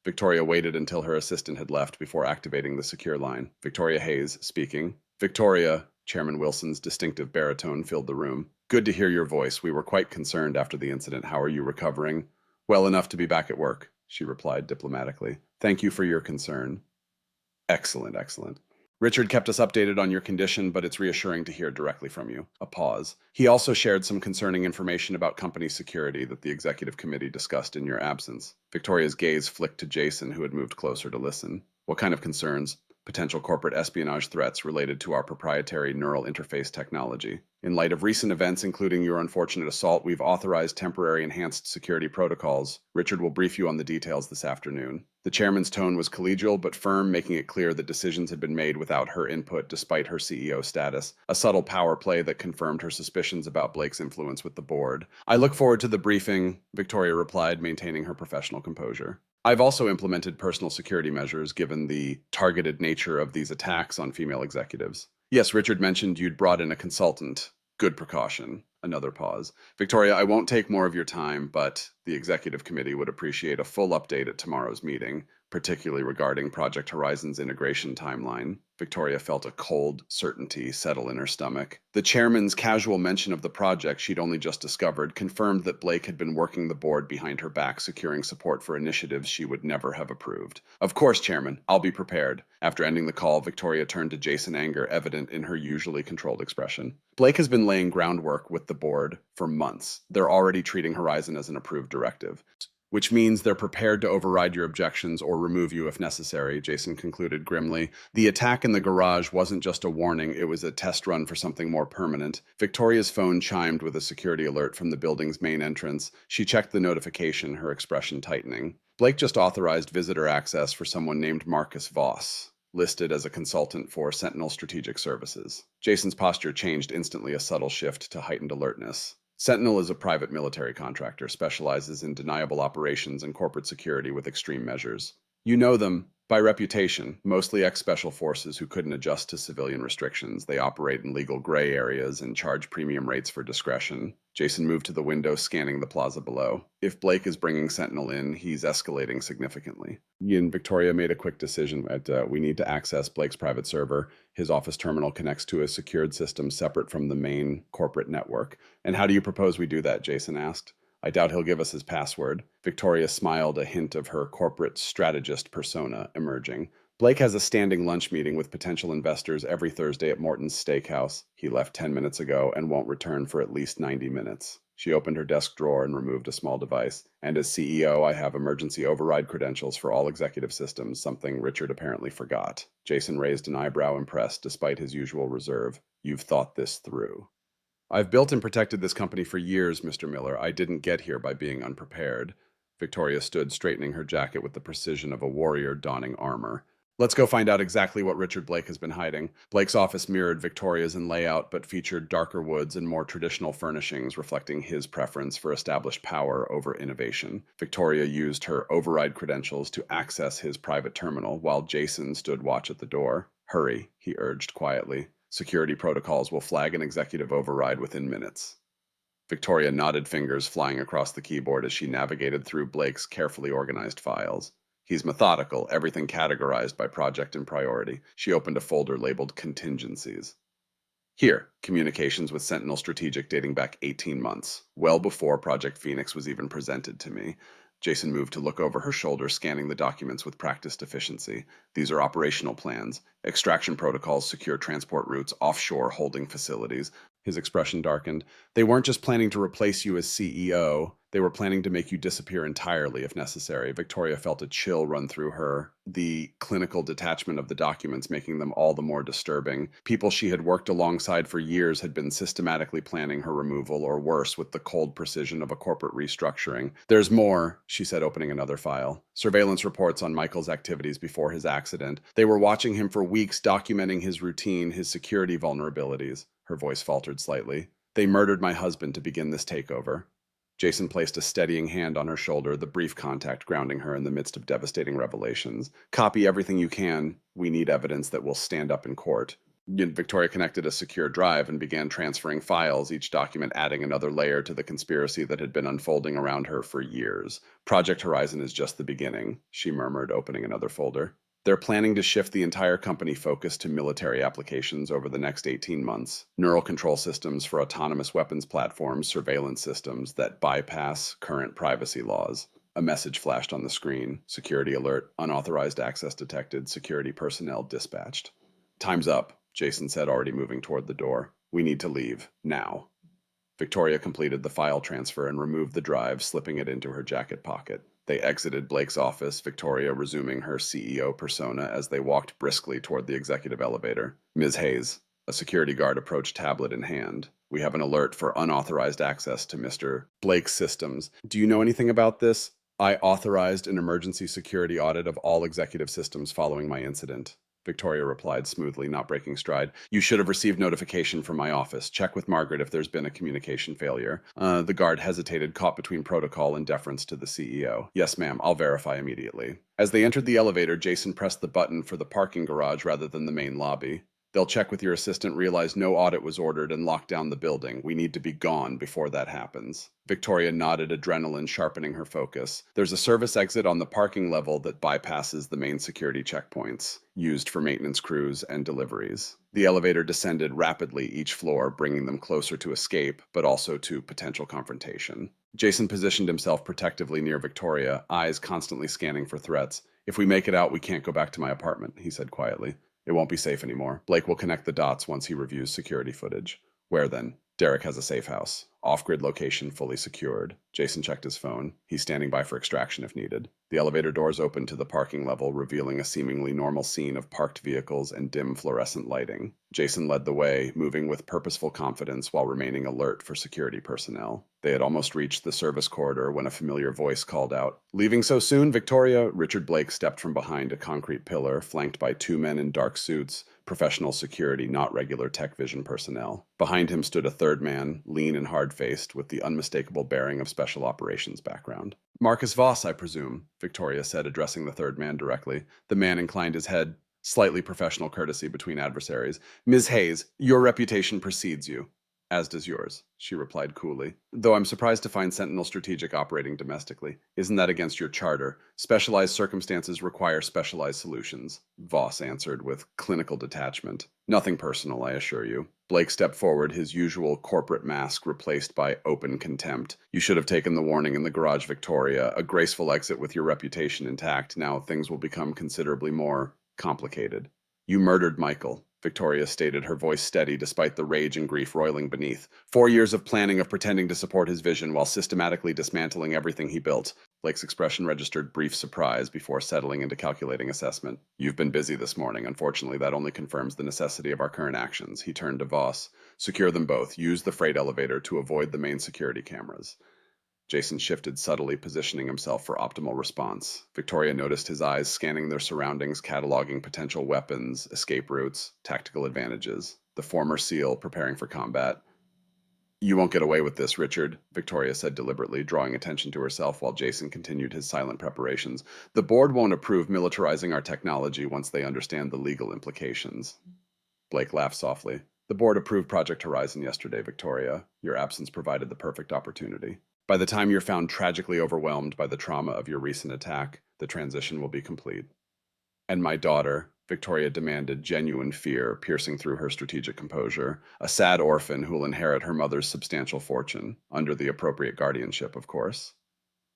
Speaker 1: Victoria waited until her assistant had left before activating the secure line. Victoria Hayes, speaking. Victoria, Chairman Wilson's distinctive baritone filled the room. Good to hear your voice. We were quite concerned after the incident. How are you recovering? Well enough to be back at work, she replied diplomatically. Thank you for your concern. Excellent, excellent. Richard kept us updated on your condition, but it's reassuring to hear directly from you. A pause. He also shared some concerning information about company security that the executive committee discussed in your absence. Victoria's gaze flicked to Jason, who had moved closer to listen. What kind of concerns? Potential corporate espionage threats related to our proprietary neural interface technology. In light of recent events, including your unfortunate assault, we've authorized temporary enhanced security protocols. Richard will brief you on the details this afternoon. The chairman's tone was collegial but firm, making it clear that decisions had been made without her input despite her CEO status, a subtle power play that confirmed her suspicions about Blake's influence with the board. I look forward to the briefing, Victoria replied, maintaining her professional composure. I've also implemented personal security measures given the targeted nature of these attacks on female executives. Yes, Richard mentioned you'd brought in a consultant. Good precaution. Another pause. Victoria, I won't take more of your time, but the executive committee would appreciate a full update at tomorrow's meeting, particularly regarding Project Horizon's integration timeline. Victoria felt a cold certainty settle in her stomach. The chairman's casual mention of the project she'd only just discovered confirmed that Blake had been working the board behind her back, securing support for initiatives she would never have approved. Of course, Chairman, I'll be prepared. After ending the call, Victoria turned to Jason, anger evident in her usually controlled expression. Blake has been laying groundwork with the board for months. They're already treating Horizon as an approved directive, which means they're prepared to override your objections or remove you if necessary, Jason concluded grimly. The attack in the garage wasn't just a warning, it was a test run for something more permanent. Victoria's phone chimed with a security alert from the building's main entrance. She checked the notification, her expression tightening. Blake just authorized visitor access for someone named Marcus Voss, listed as a consultant for Sentinel Strategic Services. Jason's posture changed instantly, a subtle shift to heightened alertness. Sentinel is a private military contractor, specializes in deniable operations and corporate security with extreme measures. You know them, By reputation, mostly ex-special forces who couldn't adjust to civilian restrictions. They operate in legal gray areas and charge premium rates for discretion. Jason moved to the window, scanning the plaza below. If Blake is bringing Sentinel in, he's escalating significantly. Victoria made a quick decision that we need to access Blake's private server. His office terminal connects to a secured system separate from the main corporate network. And how do you propose we do that? Jason asked. I doubt he'll give us his password. Victoria smiled, a hint of her corporate strategist persona emerging. Blake has a standing lunch meeting with potential investors every Thursday at Morton's Steakhouse. He left 10 minutes ago and won't return for at least 90 minutes. She opened her desk drawer and removed a small device. And as CEO, I have emergency override credentials for all executive systems, something Richard apparently forgot. Jason raised an eyebrow, impressed, despite his usual reserve. You've thought this through. I've built and protected this company for years, Mr. Miller. I didn't get here by being unprepared. Victoria stood, straightening her jacket with the precision of a warrior donning armor. Let's go find out exactly what Richard Blake has been hiding. Blake's office mirrored Victoria's in layout, but featured darker woods and more traditional furnishings, reflecting his preference for established power over innovation. Victoria used her override credentials to access his private terminal, while Jason stood watch at the door. Hurry, he urged quietly. Security protocols will flag an executive override within minutes. Victoria nodded, fingers flying across the keyboard as she navigated through Blake's carefully organized files. He's methodical, everything categorized by project and priority. She opened a folder labeled Contingencies. Here, communications with Sentinel Strategic dating back 18 months, well before Project Phoenix was even presented to me. Jason moved to look over her shoulder, scanning the documents with practiced efficiency. These are operational plans, extraction protocols, secure transport routes, offshore holding facilities. His expression darkened. They weren't just planning to replace you as CEO. They were planning to make you disappear entirely if necessary. Victoria felt a chill run through her, the clinical detachment of the documents making them all the more disturbing. People she had worked alongside for years had been systematically planning her removal, or worse, with the cold precision of a corporate restructuring. There's more, she said, opening another file. Surveillance reports on Michael's activities before his accident. They were watching him for weeks, documenting his routine, his security vulnerabilities. Her voice faltered slightly. They murdered my husband to begin this takeover. Jason placed a steadying hand on her shoulder, the brief contact grounding her in the midst of devastating revelations. Copy everything you can. We need evidence that will stand up in court. Victoria connected a secure drive and began transferring files, each document adding another layer to the conspiracy that had been unfolding around her for years. Project Horizon is just the beginning, she murmured, opening another folder. They're planning to shift the entire company focus to military applications over the next 18 months. Neural control systems for autonomous weapons platforms, surveillance systems that bypass current privacy laws. A message flashed on the screen. Security alert, unauthorized access detected, security personnel dispatched. Time's up, Jason said, already moving toward the door. We need to leave, now. Victoria completed the file transfer and removed the drive, slipping it into her jacket pocket. They exited Blake's office, Victoria resuming her CEO persona as they walked briskly toward the executive elevator. Ms. Hayes, a security guard approached, tablet in hand. We have an alert for unauthorized access to Mr. Blake's systems. Do you know anything about this? I authorized an emergency security audit of all executive systems following my incident. Victoria replied smoothly, not breaking stride. You should have received notification from my office. Check with Margaret if there's been a communication failure. The guard hesitated, caught between protocol and deference to the CEO. Yes, ma'am, I'll verify immediately. As they entered the elevator, Jason pressed the button for the parking garage rather than the main lobby. They'll check with your assistant, realize no audit was ordered, and lock down the building. We need to be gone before that happens. Victoria nodded, adrenaline sharpening her focus. There's a service exit on the parking level that bypasses the main security checkpoints, used for maintenance crews and deliveries. The elevator descended rapidly each floor, bringing them closer to escape, but also to potential confrontation. Jason positioned himself protectively near Victoria, eyes constantly scanning for threats. If we make it out, we can't go back to my apartment, he said quietly. It won't be safe anymore. Blake will connect the dots once he reviews security footage. Where then? Derek has a safe house. Off-grid location fully secured. Jason checked his phone. He's standing by for extraction if needed. The elevator doors opened to the parking level, revealing a seemingly normal scene of parked vehicles and dim fluorescent lighting. Jason led the way, moving with purposeful confidence while remaining alert for security personnel. They had almost reached the service corridor when a familiar voice called out, "Leaving so soon, Victoria?" Richard Blake stepped from behind a concrete pillar, flanked by two men in dark suits, professional security, not regular tech vision personnel. Behind him stood a third man, lean and hard-faced, with the unmistakable bearing of special operations background. Marcus Voss, I presume, Victoria said, addressing the third man directly. The man inclined his head, slightly professional courtesy between adversaries. Ms. Hayes, your reputation precedes you. As does yours, she replied coolly. Though I'm surprised to find Sentinel Strategic operating domestically. Isn't that against your charter? Specialized circumstances require specialized solutions, Voss answered with clinical detachment. Nothing personal, I assure you. Blake stepped forward, his usual corporate mask replaced by open contempt. You should have taken the warning in the garage, Victoria. A graceful exit with your reputation intact. Now things will become considerably more complicated. You murdered Michael, Victoria stated, her voice steady despite the rage and grief roiling beneath. 4 years of planning, of pretending to support his vision while systematically dismantling everything he built. Blake's expression registered brief surprise before settling into calculating assessment. You've been busy this morning. Unfortunately, that only confirms the necessity of our current actions. He turned to Voss. Secure them both. Use the freight elevator to avoid the main security cameras. Jason shifted subtly, positioning himself for optimal response. Victoria noticed his eyes scanning their surroundings, cataloging potential weapons, escape routes, tactical advantages. The former SEAL preparing for combat. You won't get away with this, Richard, Victoria said deliberately, drawing attention to herself while Jason continued his silent preparations. The board won't approve militarizing our technology once they understand the legal implications. Blake laughed softly. The board approved Project Horizon yesterday, Victoria. Your absence provided the perfect opportunity. By the time you're found tragically overwhelmed by the trauma of your recent attack, the transition will be complete. And my daughter, Victoria demanded, genuine fear piercing through her strategic composure, a sad orphan who will inherit her mother's substantial fortune, under the appropriate guardianship, of course.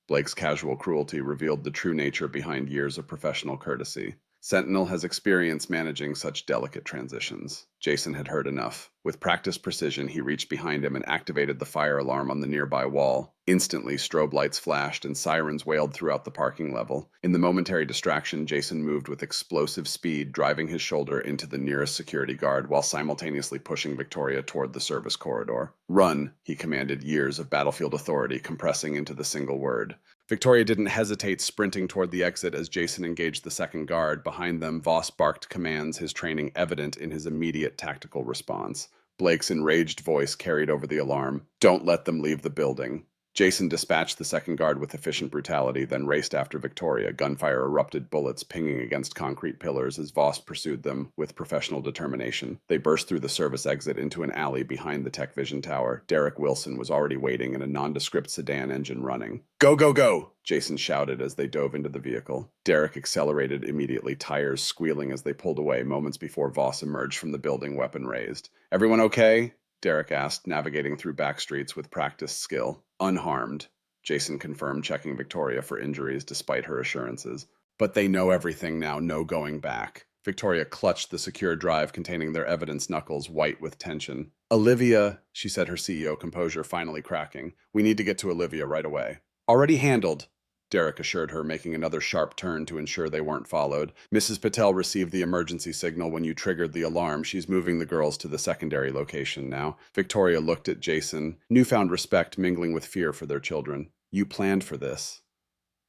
Speaker 1: Blake's casual cruelty revealed the true nature behind years of professional courtesy. Sentinel has experience managing such delicate transitions. Jason had heard enough. With practiced precision, he reached behind him and activated the fire alarm on the nearby wall. Instantly, strobe lights flashed and sirens wailed throughout the parking level. In the momentary distraction, Jason moved with explosive speed, driving his shoulder into the nearest security guard while simultaneously pushing Victoria toward the service corridor. Run, he commanded, years of battlefield authority compressing into the single word. Victoria didn't hesitate, sprinting toward the exit as Jason engaged the second guard. Behind them, Voss barked commands, his training evident in his immediate tactical response. Blake's enraged voice carried over the alarm. Don't let them leave the building. Jason dispatched the second guard with efficient brutality, then raced after Victoria. Gunfire erupted, bullets pinging against concrete pillars as Voss pursued them with professional determination. They burst through the service exit into an alley behind the Tech Vision Tower. Derek Wilson was already waiting in a nondescript sedan engine running. Go, go, go! Jason shouted as they dove into the vehicle. Derek accelerated immediately, tires squealing as they pulled away moments before Voss emerged from the building, weapon raised. Everyone okay? Derek asked, navigating through back streets with practiced skill. Unharmed, Jason confirmed, checking Victoria for injuries despite her assurances. But they know everything now, no going back. Victoria clutched the secure drive containing their evidence, knuckles white with tension. Olivia, she said, her CEO composure finally cracking. We need to get to Olivia right away. Already handled, Derek assured her, making another sharp turn to ensure they weren't followed. Mrs. Patel received the emergency signal when you triggered the alarm. She's moving the girls to the secondary location now. Victoria looked at Jason, newfound respect mingling with fear for their children. You planned for this.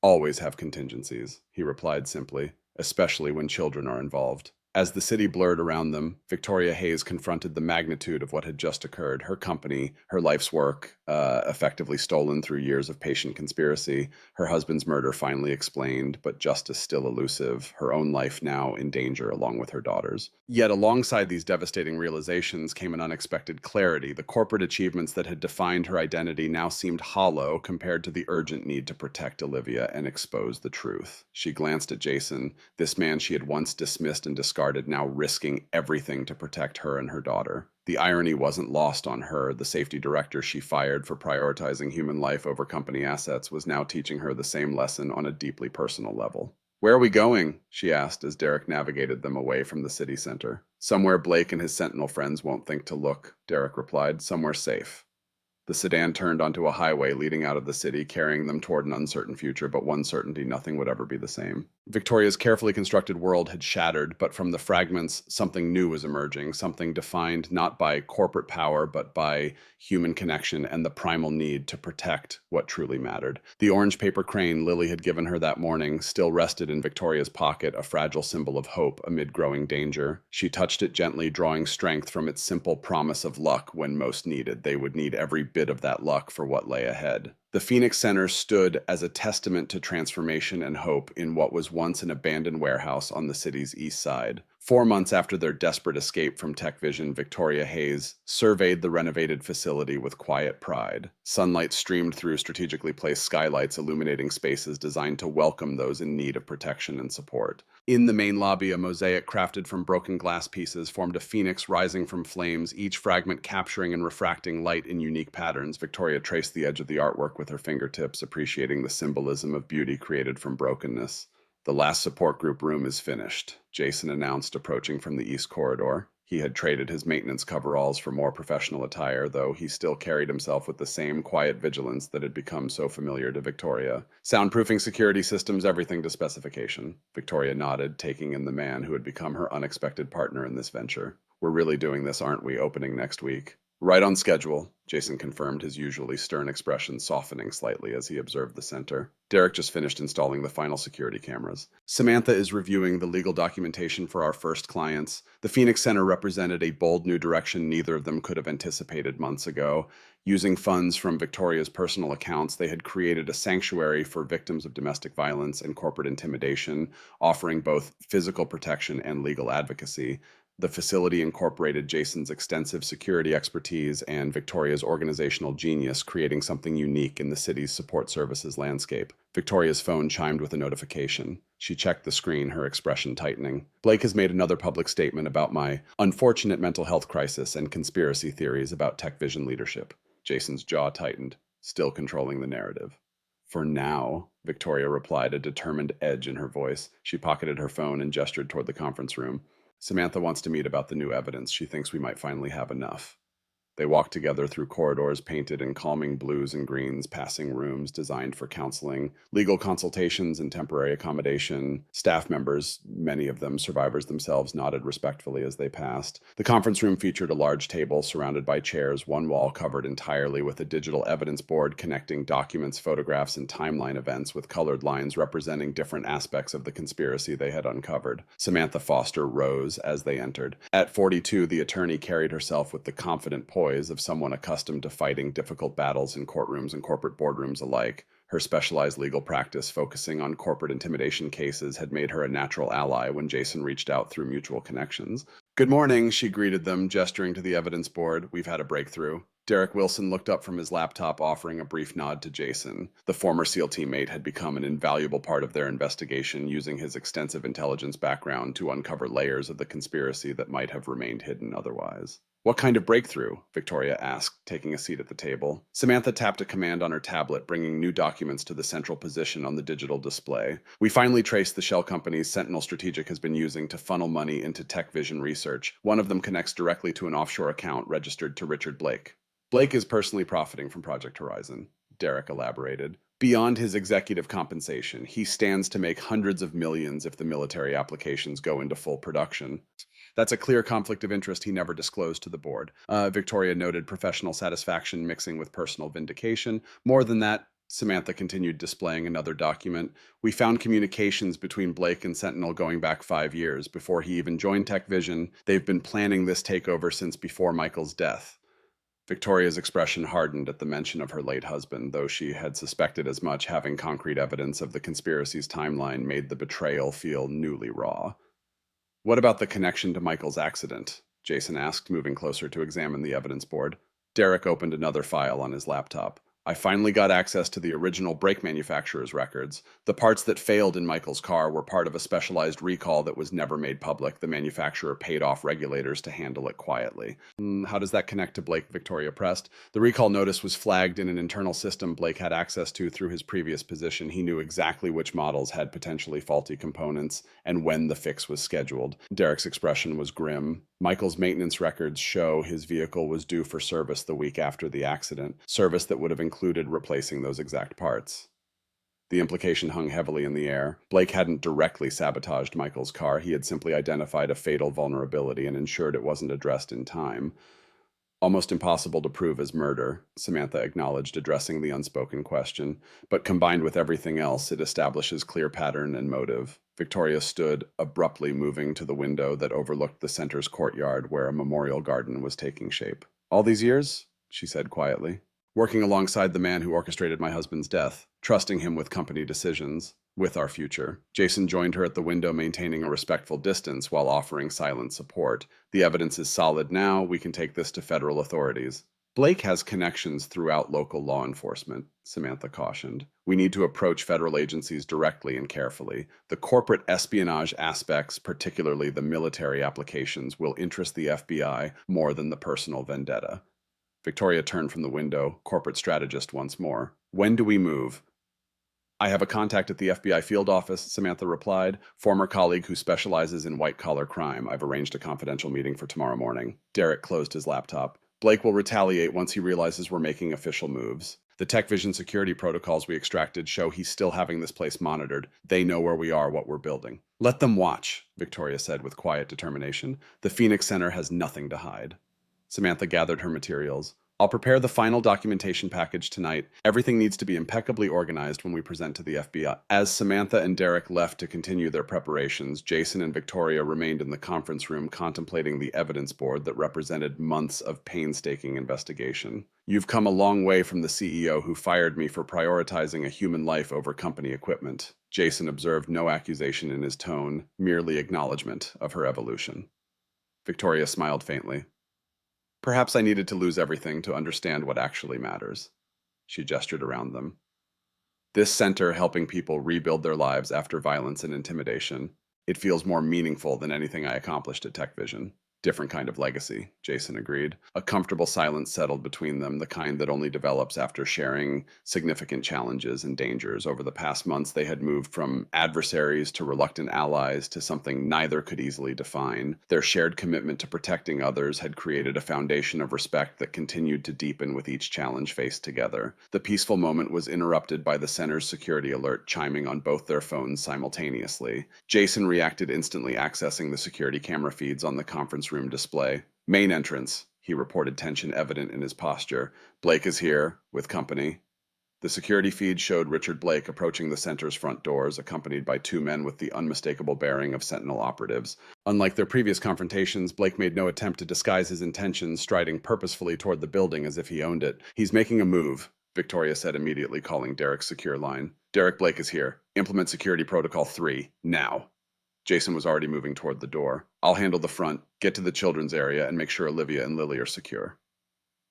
Speaker 1: Always have contingencies, he replied simply, especially when children are involved. As the city blurred around them, Victoria Hayes confronted the magnitude of what had just occurred. Her company, her life's work, effectively stolen through years of patient conspiracy. Her husband's murder finally explained, but justice still elusive. Her own life now in danger along with her daughter's. Yet alongside these devastating realizations came an unexpected clarity. The corporate achievements that had defined her identity now seemed hollow compared to the urgent need to protect Olivia and expose the truth. She glanced at Jason, this man she had once dismissed and discarded, now risking everything to protect her and her daughter. The irony wasn't lost on her. The safety director she fired for prioritizing human life over company assets was now teaching her the same lesson on a deeply personal level. Where are we going? She asked as Derek navigated them away from the city center. Somewhere Blake and his Sentinel friends won't think to look, Derek replied. Somewhere safe. The sedan turned onto a highway leading out of the city, carrying them toward an uncertain future, but one certainty: nothing would ever be the same. Victoria's carefully constructed world had shattered, but from the fragments, something new was emerging, something defined not by corporate power, but by human connection and the primal need to protect what truly mattered. The orange paper crane Lily had given her that morning still rested in Victoria's pocket, a fragile symbol of hope amid growing danger. She touched it gently, drawing strength from its simple promise of luck when most needed. They would need every bit of that luck for what lay ahead. The Phoenix Center stood as a testament to transformation and hope in what was once an abandoned warehouse on the city's east side. 4 months after their desperate escape from TechVision, Victoria Hayes surveyed the renovated facility with quiet pride. Sunlight streamed through strategically placed skylights, illuminating spaces designed to welcome those in need of protection and support. In the main lobby, a mosaic crafted from broken glass pieces formed a phoenix rising from flames, each fragment capturing and refracting light in unique patterns. Victoria traced the edge of the artwork with her fingertips, appreciating the symbolism of beauty created from brokenness. The last support group room is finished, Jason announced, approaching from the east corridor. He had traded his maintenance coveralls for more professional attire, though he still carried himself with the same quiet vigilance that had become so familiar to Victoria. Soundproofing, security systems, everything to specification. Victoria nodded, taking in the man who had become her unexpected partner in this venture. We're really doing this, aren't we, opening next week? Right on schedule, Jason confirmed, his usually stern expression softening slightly as he observed the center. Derek just finished installing the final security cameras. Samantha is reviewing the legal documentation for our first clients. The Phoenix Center represented a bold new direction neither of them could have anticipated months ago. Using funds from Victoria's personal accounts, they had created a sanctuary for victims of domestic violence and corporate intimidation, offering both physical protection and legal advocacy. The facility incorporated Jason's extensive security expertise and Victoria's organizational genius, creating something unique in the city's support services landscape. Victoria's phone chimed with a notification. She checked the screen, her expression tightening. Blake has made another public statement about my unfortunate mental health crisis and conspiracy theories about TechVision leadership. Jason's jaw tightened, still controlling the narrative. For now, Victoria replied, a determined edge in her voice. She pocketed her phone and gestured toward the conference room. Samantha wants to meet about the new evidence. She thinks we might finally have enough. They walked together through corridors painted in calming blues and greens, passing rooms designed for counseling, legal consultations, and temporary accommodation. Staff members, many of them survivors themselves, nodded respectfully as they passed. The conference room featured a large table surrounded by chairs, one wall covered entirely with a digital evidence board connecting documents, photographs, and timeline events with colored lines representing different aspects of the conspiracy they had uncovered. Samantha Foster rose as they entered. At 42, the attorney carried herself with the confident poise of someone accustomed to fighting difficult battles in courtrooms and corporate boardrooms alike. Her specialized legal practice, focusing on corporate intimidation cases, had made her a natural ally when Jason reached out through mutual connections. "Good morning," she greeted them, gesturing to the evidence board. "We've had a breakthrough." Derek Wilson looked up from his laptop, offering a brief nod to Jason. The former SEAL teammate had become an invaluable part of their investigation, using his extensive intelligence background to uncover layers of the conspiracy that might have remained hidden otherwise. "What kind of breakthrough?" Victoria asked, taking a seat at the table. Samantha tapped a command on her tablet, bringing new documents to the central position on the digital display. "We finally traced the shell companies Sentinel Strategic has been using to funnel money into TechVision research. One of them connects directly to an offshore account registered to Richard Blake. Blake is personally profiting from Project Horizon," Derek elaborated. "Beyond his executive compensation, he stands to make hundreds of millions if the military applications go into full production. That's a clear conflict of interest he never disclosed to the board." Victoria noted professional satisfaction mixing with personal vindication. "More than that," Samantha continued, displaying another document, "we found communications between Blake and Sentinel going back 5 years. Before he even joined TechVision, they've been planning this takeover since before Michael's death." Victoria's expression hardened at the mention of her late husband, though she had suspected as much. Having concrete evidence of the conspiracy's timeline made the betrayal feel newly raw. "What about the connection to Michael's accident?" Jason asked, moving closer to examine the evidence board. Derek opened another file on his laptop. "I finally got access to the original brake manufacturer's records. The parts that failed in Michael's car were part of a specialized recall that was never made public. The manufacturer paid off regulators to handle it quietly." How does that connect to Blake?" Victoria pressed. "The recall notice was flagged in an internal system Blake had access to through his previous position. He knew exactly which models had potentially faulty components and when the fix was scheduled." Derek's expression was grim. "Michael's maintenance records show his vehicle was due for service the week after the accident, service that would have included replacing those exact parts." The implication hung heavily in the air. Blake hadn't directly sabotaged Michael's car. He had simply identified a fatal vulnerability and ensured it wasn't addressed in time. "Almost impossible to prove as murder," Samantha acknowledged, addressing the unspoken question. "But combined with everything else, it establishes clear pattern and motive." Victoria stood, abruptly moving to the window that overlooked the center's courtyard where a memorial garden was taking shape. "All these years?" she said quietly. working alongside the man who orchestrated my husband's death, trusting him with company decisions, with our future. Jason joined her at the window, maintaining a respectful distance while offering silent support. The evidence is solid now. We can take this to federal authorities. Blake has connections throughout local law enforcement, Samantha cautioned. We need to approach federal agencies directly and carefully. The corporate espionage aspects, particularly the military applications, will interest the FBI more than the personal vendetta. Victoria turned from the window, corporate strategist once more. When do we move? I have a contact at the FBI field office, Samantha replied. Former colleague who specializes in white-collar crime. I've arranged a confidential meeting for tomorrow morning. Derek closed his laptop. Blake will retaliate once he realizes we're making official moves. The Tech Vision security protocols we extracted show he's still having this place monitored. They know where we are, what we're building. Let them watch, Victoria said with quiet determination. The Phoenix Center has nothing to hide. Samantha gathered her materials. I'll prepare the final documentation package tonight. Everything needs to be impeccably organized when we present to the FBI. As Samantha and Derek left to continue their preparations, Jason and Victoria remained in the conference room contemplating the evidence board that represented months of painstaking investigation. You've come a long way from the CEO who fired me for prioritizing a human life over company equipment. Jason observed no accusation in his tone, merely acknowledgement of her evolution. Victoria smiled faintly. Perhaps I needed to lose everything to understand what actually matters. She gestured around them. This center helping people rebuild their lives after violence and intimidation. It feels more meaningful than anything I accomplished at Tech Vision. Different kind of legacy, Jason agreed. A comfortable silence settled between them, the kind that only develops after sharing significant challenges and dangers. Over the past months, they had moved from adversaries to reluctant allies to something neither could easily define. Their shared commitment to protecting others had created a foundation of respect that continued to deepen with each challenge faced together. The peaceful moment was interrupted by the center's security alert chiming on both their phones simultaneously. Jason reacted instantly, accessing the security camera feeds on the conference room display. Main entrance, he reported, tension evident in his posture. Blake is here, with company. The security feed showed Richard Blake approaching the center's front doors, accompanied by two men with the unmistakable bearing of Sentinel operatives. Unlike their previous confrontations, Blake made no attempt to disguise his intentions, striding purposefully toward the building as if he owned it. He's making a move, Victoria said, immediately calling Derek's secure line. Derek Blake is here. Implement Security Protocol 3, now. Jason was already moving toward the door. I'll handle the front, get to the children's area, and make sure Olivia and Lily are secure.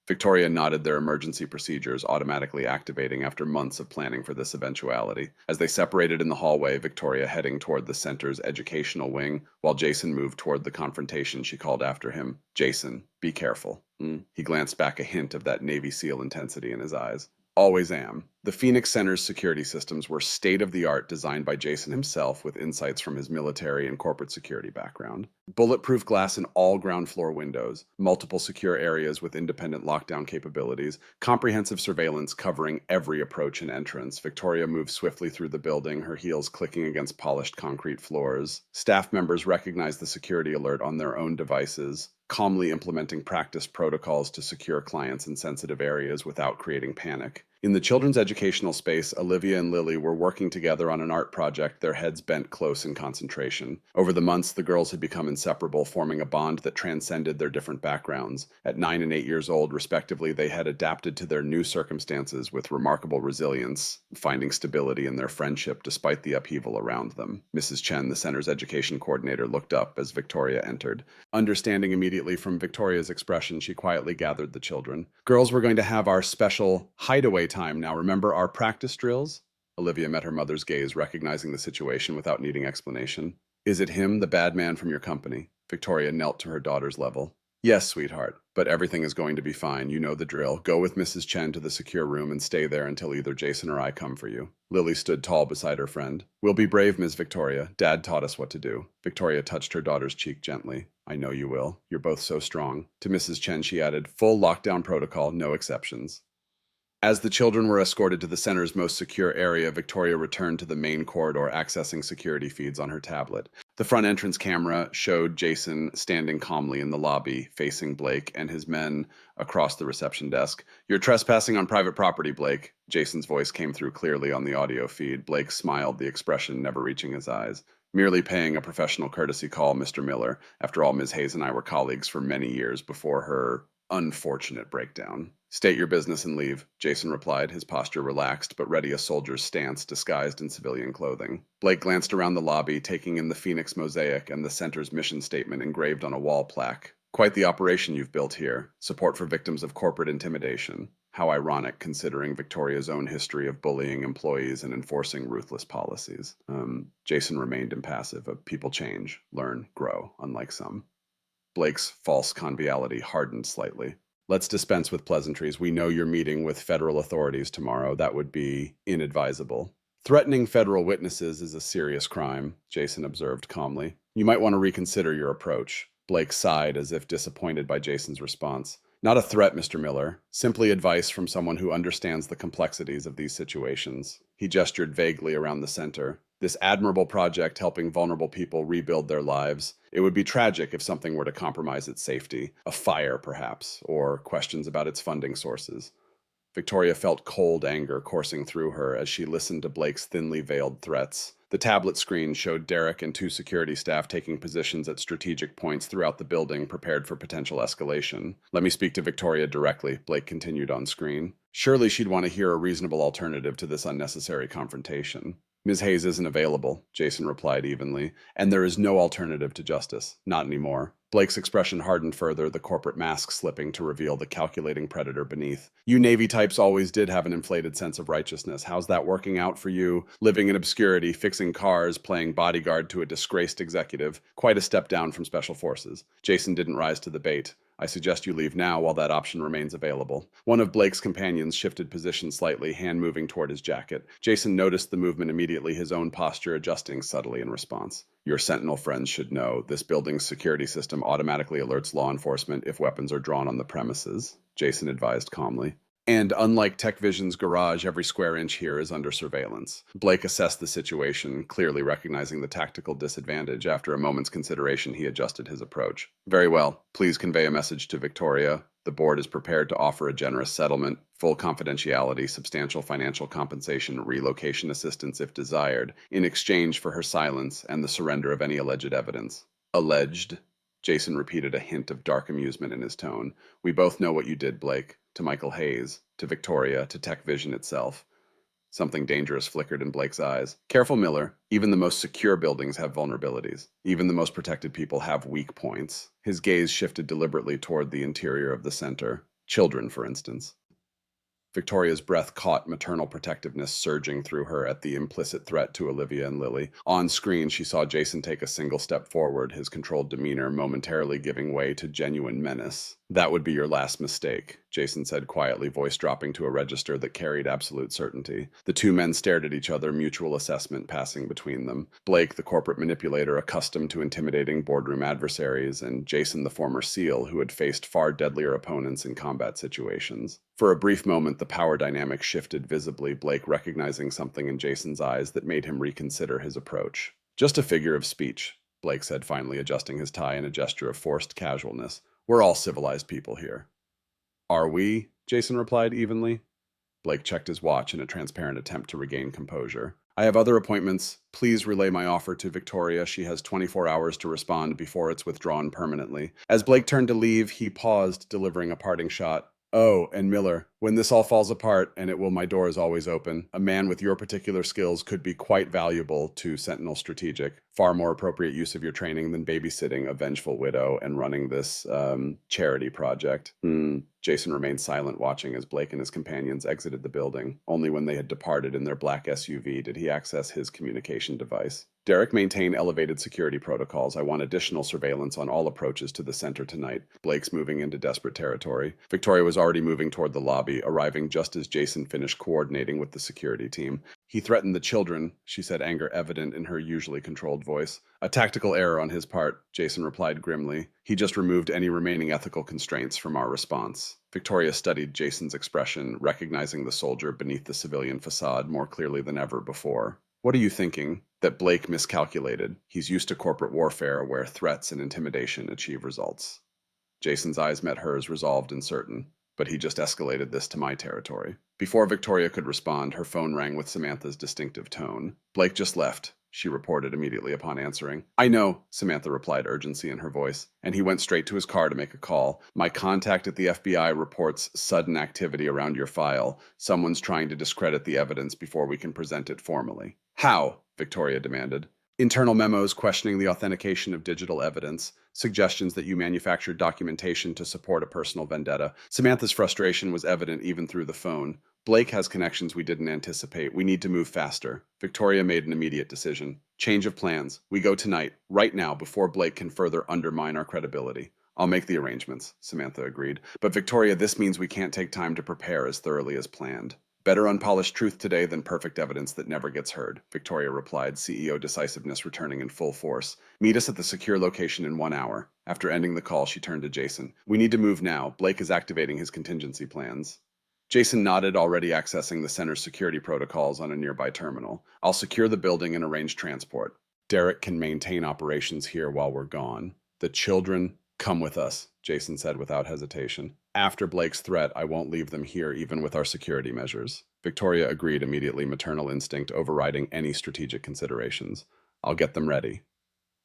Speaker 1: Victoria nodded, their emergency procedures automatically activating after months of planning for this eventuality. As they separated in the hallway, Victoria heading toward the center's educational wing, while Jason moved toward the confrontation, she called after him, Jason, be careful. He glanced back, a hint of that Navy SEAL intensity in his eyes. Always am. The Phoenix Center's security systems were state-of-the-art, designed by Jason himself with insights from his military and corporate security background. Bulletproof glass in all ground floor windows, multiple secure areas with independent lockdown capabilities, comprehensive surveillance covering every approach and entrance. Victoria moved swiftly through the building, her heels clicking against polished concrete floors. Staff members recognized the security alert on their own devices, calmly implementing practice protocols to secure clients in sensitive areas without creating panic. In the children's educational space, Olivia and Lily were working together on an art project, their heads bent close in concentration. Over the months, the girls had become inseparable, forming a bond that transcended their different backgrounds. At 9 and 8 years old, respectively, they had adapted to their new circumstances with remarkable resilience, finding stability in their friendship despite the upheaval around them. Mrs. Chen, the center's education coordinator, looked up as Victoria entered. Understanding immediately from Victoria's expression, she quietly gathered the children. Girls, we're going to have our special hideaway time now. Remember our practice drills? Olivia met her mother's gaze, recognizing the situation without needing explanation. Is it him, the bad man from your company? Victoria knelt to her daughter's level. Yes, sweetheart, but everything is going to be fine. You know the drill. Go with Mrs. Chen to the secure room and stay there until either Jason or I come for you. Lily stood tall beside her friend. We'll be brave, Ms. Victoria. Dad taught us what to do. Victoria touched her daughter's cheek gently. I know you will. You're both so strong. To Mrs. Chen, she added, full lockdown protocol, no exceptions. As the children were escorted to the center's most secure area, Victoria returned to the main corridor, accessing security feeds on her tablet. The front entrance camera showed Jason standing calmly in the lobby, facing Blake and his men across the reception desk. You're trespassing on private property, Blake. Jason's voice came through clearly on the audio feed. Blake smiled, the expression never reaching his eyes. Merely paying a professional courtesy call, Mr. Miller. After all, Ms. Hayes and I were colleagues for many years before her Unfortunate breakdown. State your business and leave, Jason replied, his posture relaxed but ready a soldier's stance disguised in civilian clothing. Blake glanced around the lobby, taking in the Phoenix mosaic and the center's mission statement engraved on a wall plaque. Quite the operation you've built here. Support for victims of corporate intimidation. How ironic, considering Victoria's own history of bullying employees and enforcing ruthless policies. Jason remained impassive. People change, learn, grow, unlike some. Blake's false conviviality hardened slightly. Let's dispense with pleasantries. We know you're meeting with federal authorities tomorrow. That would be inadvisable. Threatening federal witnesses is a serious crime, Jason observed calmly. You might want to reconsider your approach. Blake sighed as if disappointed by Jason's response. Not a threat, Mr. Miller. Simply advice from someone who understands the complexities of these situations. He gestured vaguely around the center. This admirable project helping vulnerable people rebuild their lives. It would be tragic if something were to compromise its safety. A fire, perhaps, or questions about its funding sources. Victoria felt cold anger coursing through her as she listened to Blake's thinly veiled threats. The tablet screen showed Derek and 2 security staff taking positions at strategic points throughout the building, prepared for potential escalation. Let me speak to Victoria directly, Blake continued on screen. Surely she'd want to hear a reasonable alternative to this unnecessary confrontation. Ms. Hayes isn't available, Jason replied evenly, and there is no alternative to justice. Not anymore. Blake's expression hardened further, the corporate mask slipping to reveal the calculating predator beneath. You Navy types always did have an inflated sense of righteousness. How's that working out for you? Living in obscurity, fixing cars, playing bodyguard to a disgraced executive. Quite a step down from Special Forces. Jason didn't rise to the bait. I suggest you leave now while that option remains available. One of Blake's companions shifted position slightly, hand moving toward his jacket. Jason noticed the movement immediately, his own posture adjusting subtly in response. Your Sentinel friends should know this building's security system automatically alerts law enforcement if weapons are drawn on the premises, Jason advised calmly. And unlike TechVision's garage, every square inch here is under surveillance. Blake assessed the situation, clearly recognizing the tactical disadvantage. After a moment's consideration, he adjusted his approach. Very well. Please convey a message to Victoria. The board is prepared to offer a generous settlement, full confidentiality, substantial financial compensation, relocation assistance if desired, in exchange for her silence and the surrender of any alleged evidence. Alleged? Jason repeated, a hint of dark amusement in his tone. We both know what you did, Blake. To Michael Hayes, to Victoria, to TechVision itself. Something dangerous flickered in Blake's eyes. Careful, Miller. Even the most secure buildings have vulnerabilities. Even the most protected people have weak points. His gaze shifted deliberately toward the interior of the center. Children, for instance. Victoria's breath caught maternal protectiveness surging through her at the implicit threat to Olivia and Lily. On screen, she saw Jason take a single step forward, his controlled demeanor momentarily giving way to genuine menace. That would be your last mistake, Jason said quietly, voice dropping to a register that carried absolute certainty. The 2 men stared at each other, mutual assessment passing between them. Blake, the corporate manipulator accustomed to intimidating boardroom adversaries, and Jason, the former SEAL who had faced far deadlier opponents in combat situations. For a brief moment, the power dynamic shifted visibly, Blake recognizing something in Jason's eyes that made him reconsider his approach. Just a figure of speech, Blake said, finally adjusting his tie in a gesture of forced casualness. We're all civilized people here. Are we? Jason replied evenly. Blake checked his watch in a transparent attempt to regain composure. I have other appointments. Please relay my offer to Victoria. She has 24 hours to respond before it's withdrawn permanently. As Blake turned to leave, he paused, delivering a parting shot. Oh, and Miller, when this all falls apart, and it will, my door is always open, a man with your particular skills could be quite valuable to Sentinel Strategic. Far more appropriate use of your training than babysitting a vengeful widow and running this charity project. Jason remained silent, watching as Blake and his companions exited the building. Only when they had departed in their black SUV did he access his communication device. Derek, maintain elevated security protocols. I want additional surveillance on all approaches to the center tonight. Blake's moving into desperate territory. Victoria was already moving toward the lobby, arriving just as Jason finished coordinating with the security team. He threatened the children, she said, anger evident in her usually controlled voice. A tactical error on his part, Jason replied grimly. He just removed any remaining ethical constraints from our response. Victoria studied Jason's expression, recognizing the soldier beneath the civilian facade more clearly than ever before. What are you thinking? That Blake miscalculated. He's used to corporate warfare where threats and intimidation achieve results. Jason's eyes met hers, resolved and certain. But he just escalated this to my territory. Before Victoria could respond, her phone rang with Samantha's distinctive tone. Blake just left. she reported immediately upon answering. I know, Samantha replied, urgency in her voice, and he went straight to his car to make a call. My contact at the FBI reports sudden activity around your file. Someone's trying to discredit the evidence before we can present it formally. How? Victoria demanded. Internal memos questioning the authentication of digital evidence, suggestions that you manufactured documentation to support a personal vendetta. Samantha's frustration was evident even through the phone. Blake has connections we didn't anticipate. We need to move faster. Victoria made an immediate decision. Change of plans. We go tonight, right now, before Blake can further undermine our credibility. I'll make the arrangements, Samantha agreed. But Victoria, this means we can't take time to prepare as thoroughly as planned. Better unpolished truth today than perfect evidence that never gets heard, Victoria replied, CEO decisiveness returning in full force. Meet us at the secure location in 1 hour. After ending the call, she turned to Jason. We need to move now. Blake is activating his contingency plans. Jason nodded, already accessing the center's security protocols on a nearby terminal. I'll secure the building and arrange transport. Derek can maintain operations here while we're gone. The children come with us, Jason said without hesitation. After Blake's threat, I won't leave them here even with our security measures. Victoria agreed immediately, maternal instinct overriding any strategic considerations. I'll get them ready.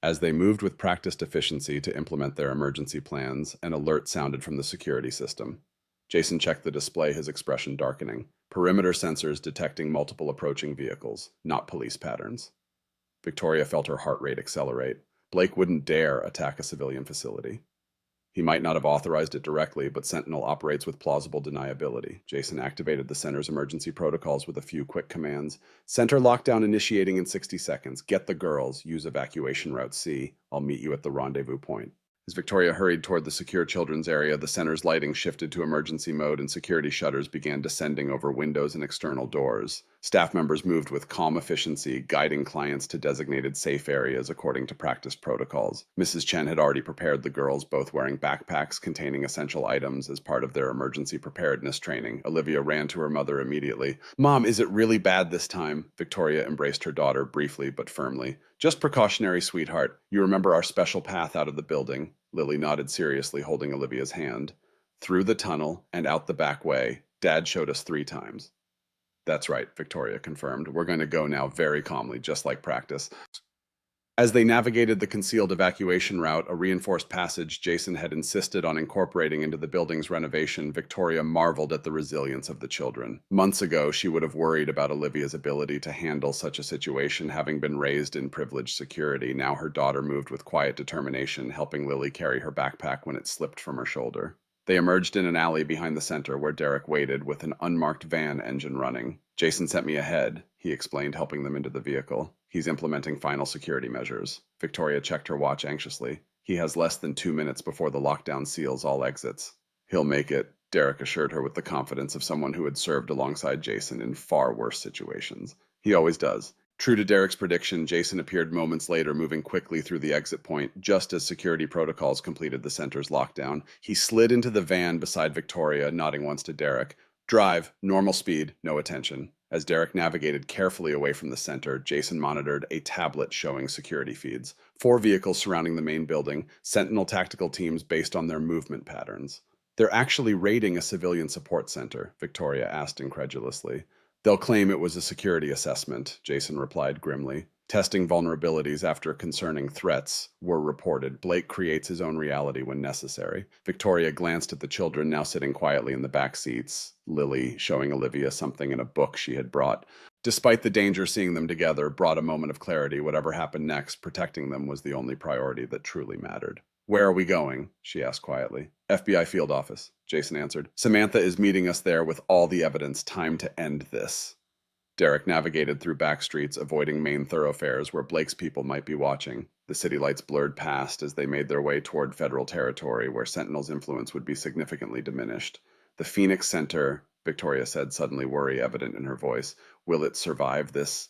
Speaker 1: As they moved with practiced efficiency to implement their emergency plans, an alert sounded from the security system. Jason checked the display, his expression darkening. Perimeter sensors detecting multiple approaching vehicles, not police patterns. Victoria felt her heart rate accelerate. Blake wouldn't dare attack a civilian facility. He might not have authorized it directly, but Sentinel operates with plausible deniability. Jason activated the center's emergency protocols with a few quick commands. Center lockdown initiating in 60 seconds. Get the girls. Use evacuation route C. I'll meet you at the rendezvous point. As Victoria hurried toward the secure children's area, the center's lighting shifted to emergency mode and security shutters began descending over windows and external doors. Staff members moved with calm efficiency, guiding clients to designated safe areas according to practiced protocols. Mrs. Chen had already prepared the girls, both wearing backpacks containing essential items as part of their emergency preparedness training. Olivia ran to her mother immediately. Mom, is it really bad this time? Victoria embraced her daughter briefly but firmly. Just precautionary, sweetheart. You remember our special path out of the building? Lily nodded seriously, holding Olivia's hand. Through the tunnel and out the back way. Dad showed us 3 times. That's right, Victoria confirmed. We're going to go now very calmly, just like practice. As they navigated the concealed evacuation route, a reinforced passage Jason had insisted on incorporating into the building's renovation, Victoria marveled at the resilience of the children. Months ago, she would have worried about Olivia's ability to handle such a situation, having been raised in privileged security. Now her daughter moved with quiet determination, helping Lily carry her backpack when it slipped from her shoulder. They emerged in an alley behind the center where Derek waited with an unmarked van engine running. Jason sent me ahead, he explained, helping them into the vehicle. He's implementing final security measures. Victoria checked her watch anxiously. He has less than 2 minutes before the lockdown seals all exits. He'll make it, Derek assured her with the confidence of someone who had served alongside Jason in far worse situations. He always does. True to Derek's prediction, Jason appeared moments later, moving quickly through the exit point just as security protocols completed the center's lockdown. He slid into the van beside Victoria, nodding once to Derek. Drive, normal speed, no attention. As Derek navigated carefully away from the center, Jason monitored a tablet showing security feeds. 4 vehicles surrounding the main building, Sentinel tactical teams based on their movement patterns. They're actually raiding a civilian support center, Victoria asked incredulously. They'll claim it was a security assessment, Jason replied grimly. Testing vulnerabilities after concerning threats were reported. Blake creates his own reality when necessary. Victoria glanced at the children now sitting quietly in the back seats, Lily showing Olivia something in a book she had brought. Despite the danger, seeing them together brought a moment of clarity. Whatever happened next, protecting them was the only priority that truly mattered. Where are we going? She asked quietly. FBI field office, Jason answered. Samantha is meeting us there with all the evidence. Time to end this. Derek navigated through back streets, avoiding main thoroughfares where Blake's people might be watching. The city lights blurred past as they made their way toward federal territory where Sentinel's influence would be significantly diminished. The Phoenix Center, Victoria said, suddenly worry evident in her voice. Will it survive this?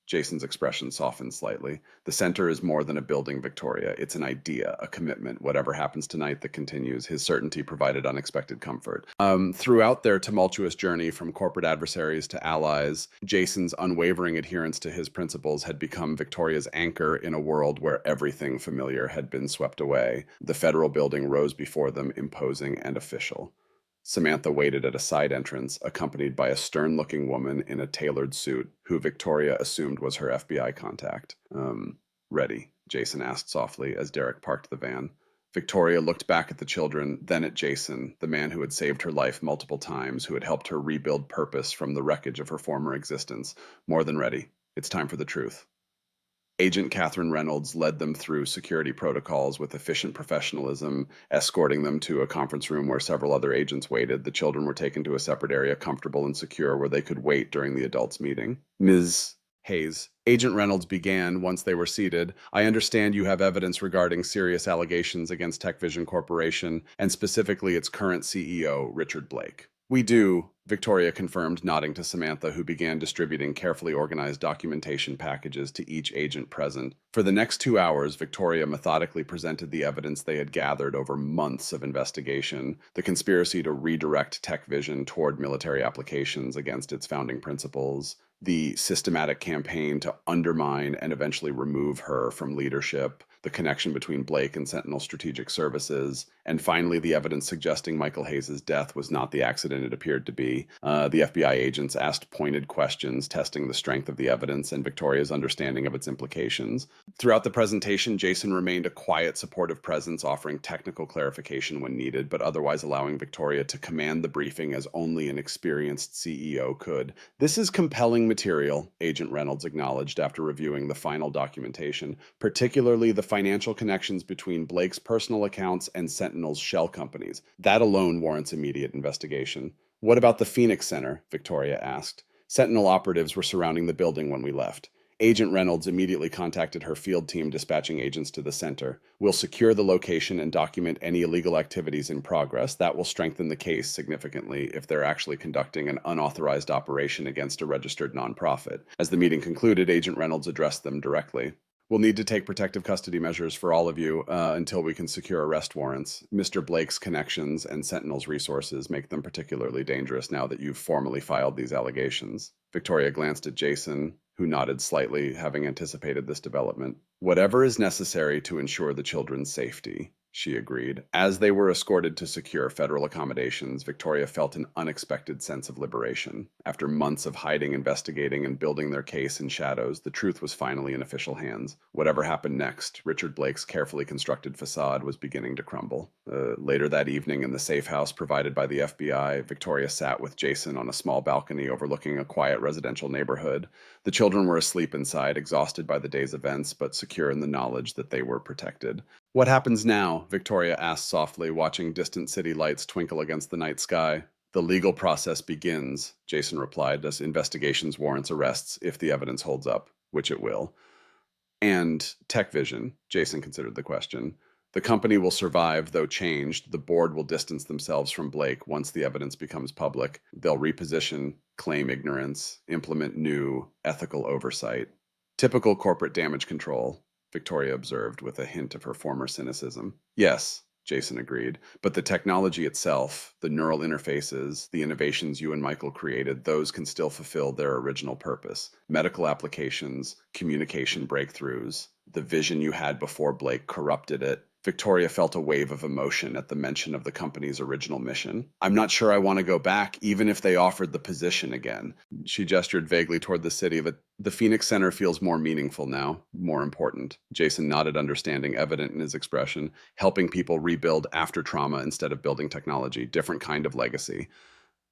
Speaker 1: Jason's expression softened slightly. The center is more than a building, Victoria. It's an idea, a commitment. Whatever happens tonight that continues. His certainty provided unexpected comfort. Throughout their tumultuous journey from corporate adversaries to allies, Jason's unwavering adherence to his principles had become Victoria's anchor in a world where everything familiar had been swept away. The federal building rose before them, imposing and official. Samantha waited at a side entrance, accompanied by a stern-looking woman in a tailored suit, who Victoria assumed was her FBI contact. Ready? Jason asked softly as Derek parked the van. Victoria looked back at the children, then at Jason, the man who had saved her life multiple times, who had helped her rebuild purpose from the wreckage of her former existence. More than ready. It's time for the truth. Agent Catherine Reynolds led them through security protocols with efficient professionalism, escorting them to a conference room where several other agents waited. The children were taken to a separate area, comfortable and secure, where they could wait during the adults' meeting. Ms. Hayes, Agent Reynolds began once they were seated. I understand you have evidence regarding serious allegations against TechVision Corporation, and specifically its current CEO, Richard Blake. We do, Victoria confirmed, nodding to Samantha, who began distributing carefully organized documentation packages to each agent present. For the next 2 hours, Victoria methodically presented the evidence they had gathered over months of investigation, the conspiracy to redirect TechVision toward military applications against its founding principles, the systematic campaign to undermine and eventually remove her from leadership, the connection between Blake and Sentinel Strategic Services, and finally the evidence suggesting Michael Hayes' death was not the accident it appeared to be. The FBI agents asked pointed questions, testing the strength of the evidence and Victoria's understanding of its implications. Throughout the presentation, Jason remained a quiet, supportive presence, offering technical clarification when needed, but otherwise allowing Victoria to command the briefing as only an experienced CEO could. This is compelling material, Agent Reynolds acknowledged after reviewing the final documentation, particularly the financial connections between Blake's personal accounts and Sentinel's shell companies. That alone warrants immediate investigation. What about the Phoenix Center? Victoria asked. Sentinel operatives were surrounding the building when we left. Agent Reynolds immediately contacted her field team, dispatching agents to the center. We'll secure the location and document any illegal activities in progress. That will strengthen the case significantly if they're actually conducting an unauthorized operation against a registered nonprofit. As the meeting concluded, Agent Reynolds addressed them directly. We'll need to take protective custody measures for all of you until we can secure arrest warrants. Mr. Blake's connections and Sentinel's resources make them particularly dangerous now that you've formally filed these allegations. Victoria glanced at Jason, who nodded slightly, having anticipated this development. Whatever is necessary to ensure the children's safety, she agreed. As they were escorted to secure federal accommodations, Victoria felt an unexpected sense of liberation. After months of hiding, investigating, and building their case in shadows, the truth was finally in official hands. Whatever happened next, Richard Blake's carefully constructed facade was beginning to crumble. Later that evening, in the safe house provided by the FBI, Victoria sat with Jason on a small balcony overlooking a quiet residential neighborhood. The children were asleep inside, exhausted by the day's events, but secure in the knowledge that they were protected. What happens now? Victoria asked softly, watching distant city lights twinkle against the night sky. The legal process begins, Jason replied, as investigations warrants arrests if the evidence holds up, which it will. And TechVision, Jason considered the question. The company will survive, though changed. The board will distance themselves from Blake once the evidence becomes public. They'll reposition, claim ignorance, implement new ethical oversight. Typical corporate damage control, Victoria observed with a hint of her former cynicism. Yes, Jason agreed, but the technology itself, the neural interfaces, the innovations you and Michael created, those can still fulfill their original purpose. Medical applications, communication breakthroughs, the vision you had before Blake corrupted it. Victoria felt a wave of emotion at the mention of the company's original mission. I'm not sure I want to go back, even if they offered the position again. She gestured vaguely toward the city. The Phoenix Center feels more meaningful now, more important. Jason nodded, understanding evident in his expression. Helping people rebuild after trauma instead of building technology. Different kind of legacy.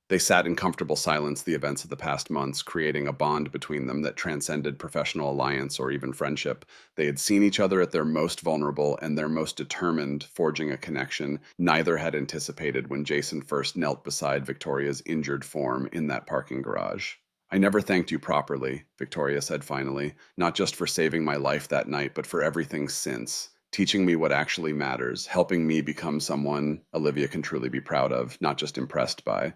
Speaker 1: They sat in comfortable silence the events of the past months, creating a bond between them that transcended professional alliance or even friendship. They had seen each other at their most vulnerable and their most determined, forging a connection neither had anticipated when Jason first knelt beside Victoria's injured form in that parking garage. I never thanked you properly, Victoria said finally, not just for saving my life that night, but for everything since. Teaching me what actually matters, helping me become someone Olivia can truly be proud of, not just impressed by.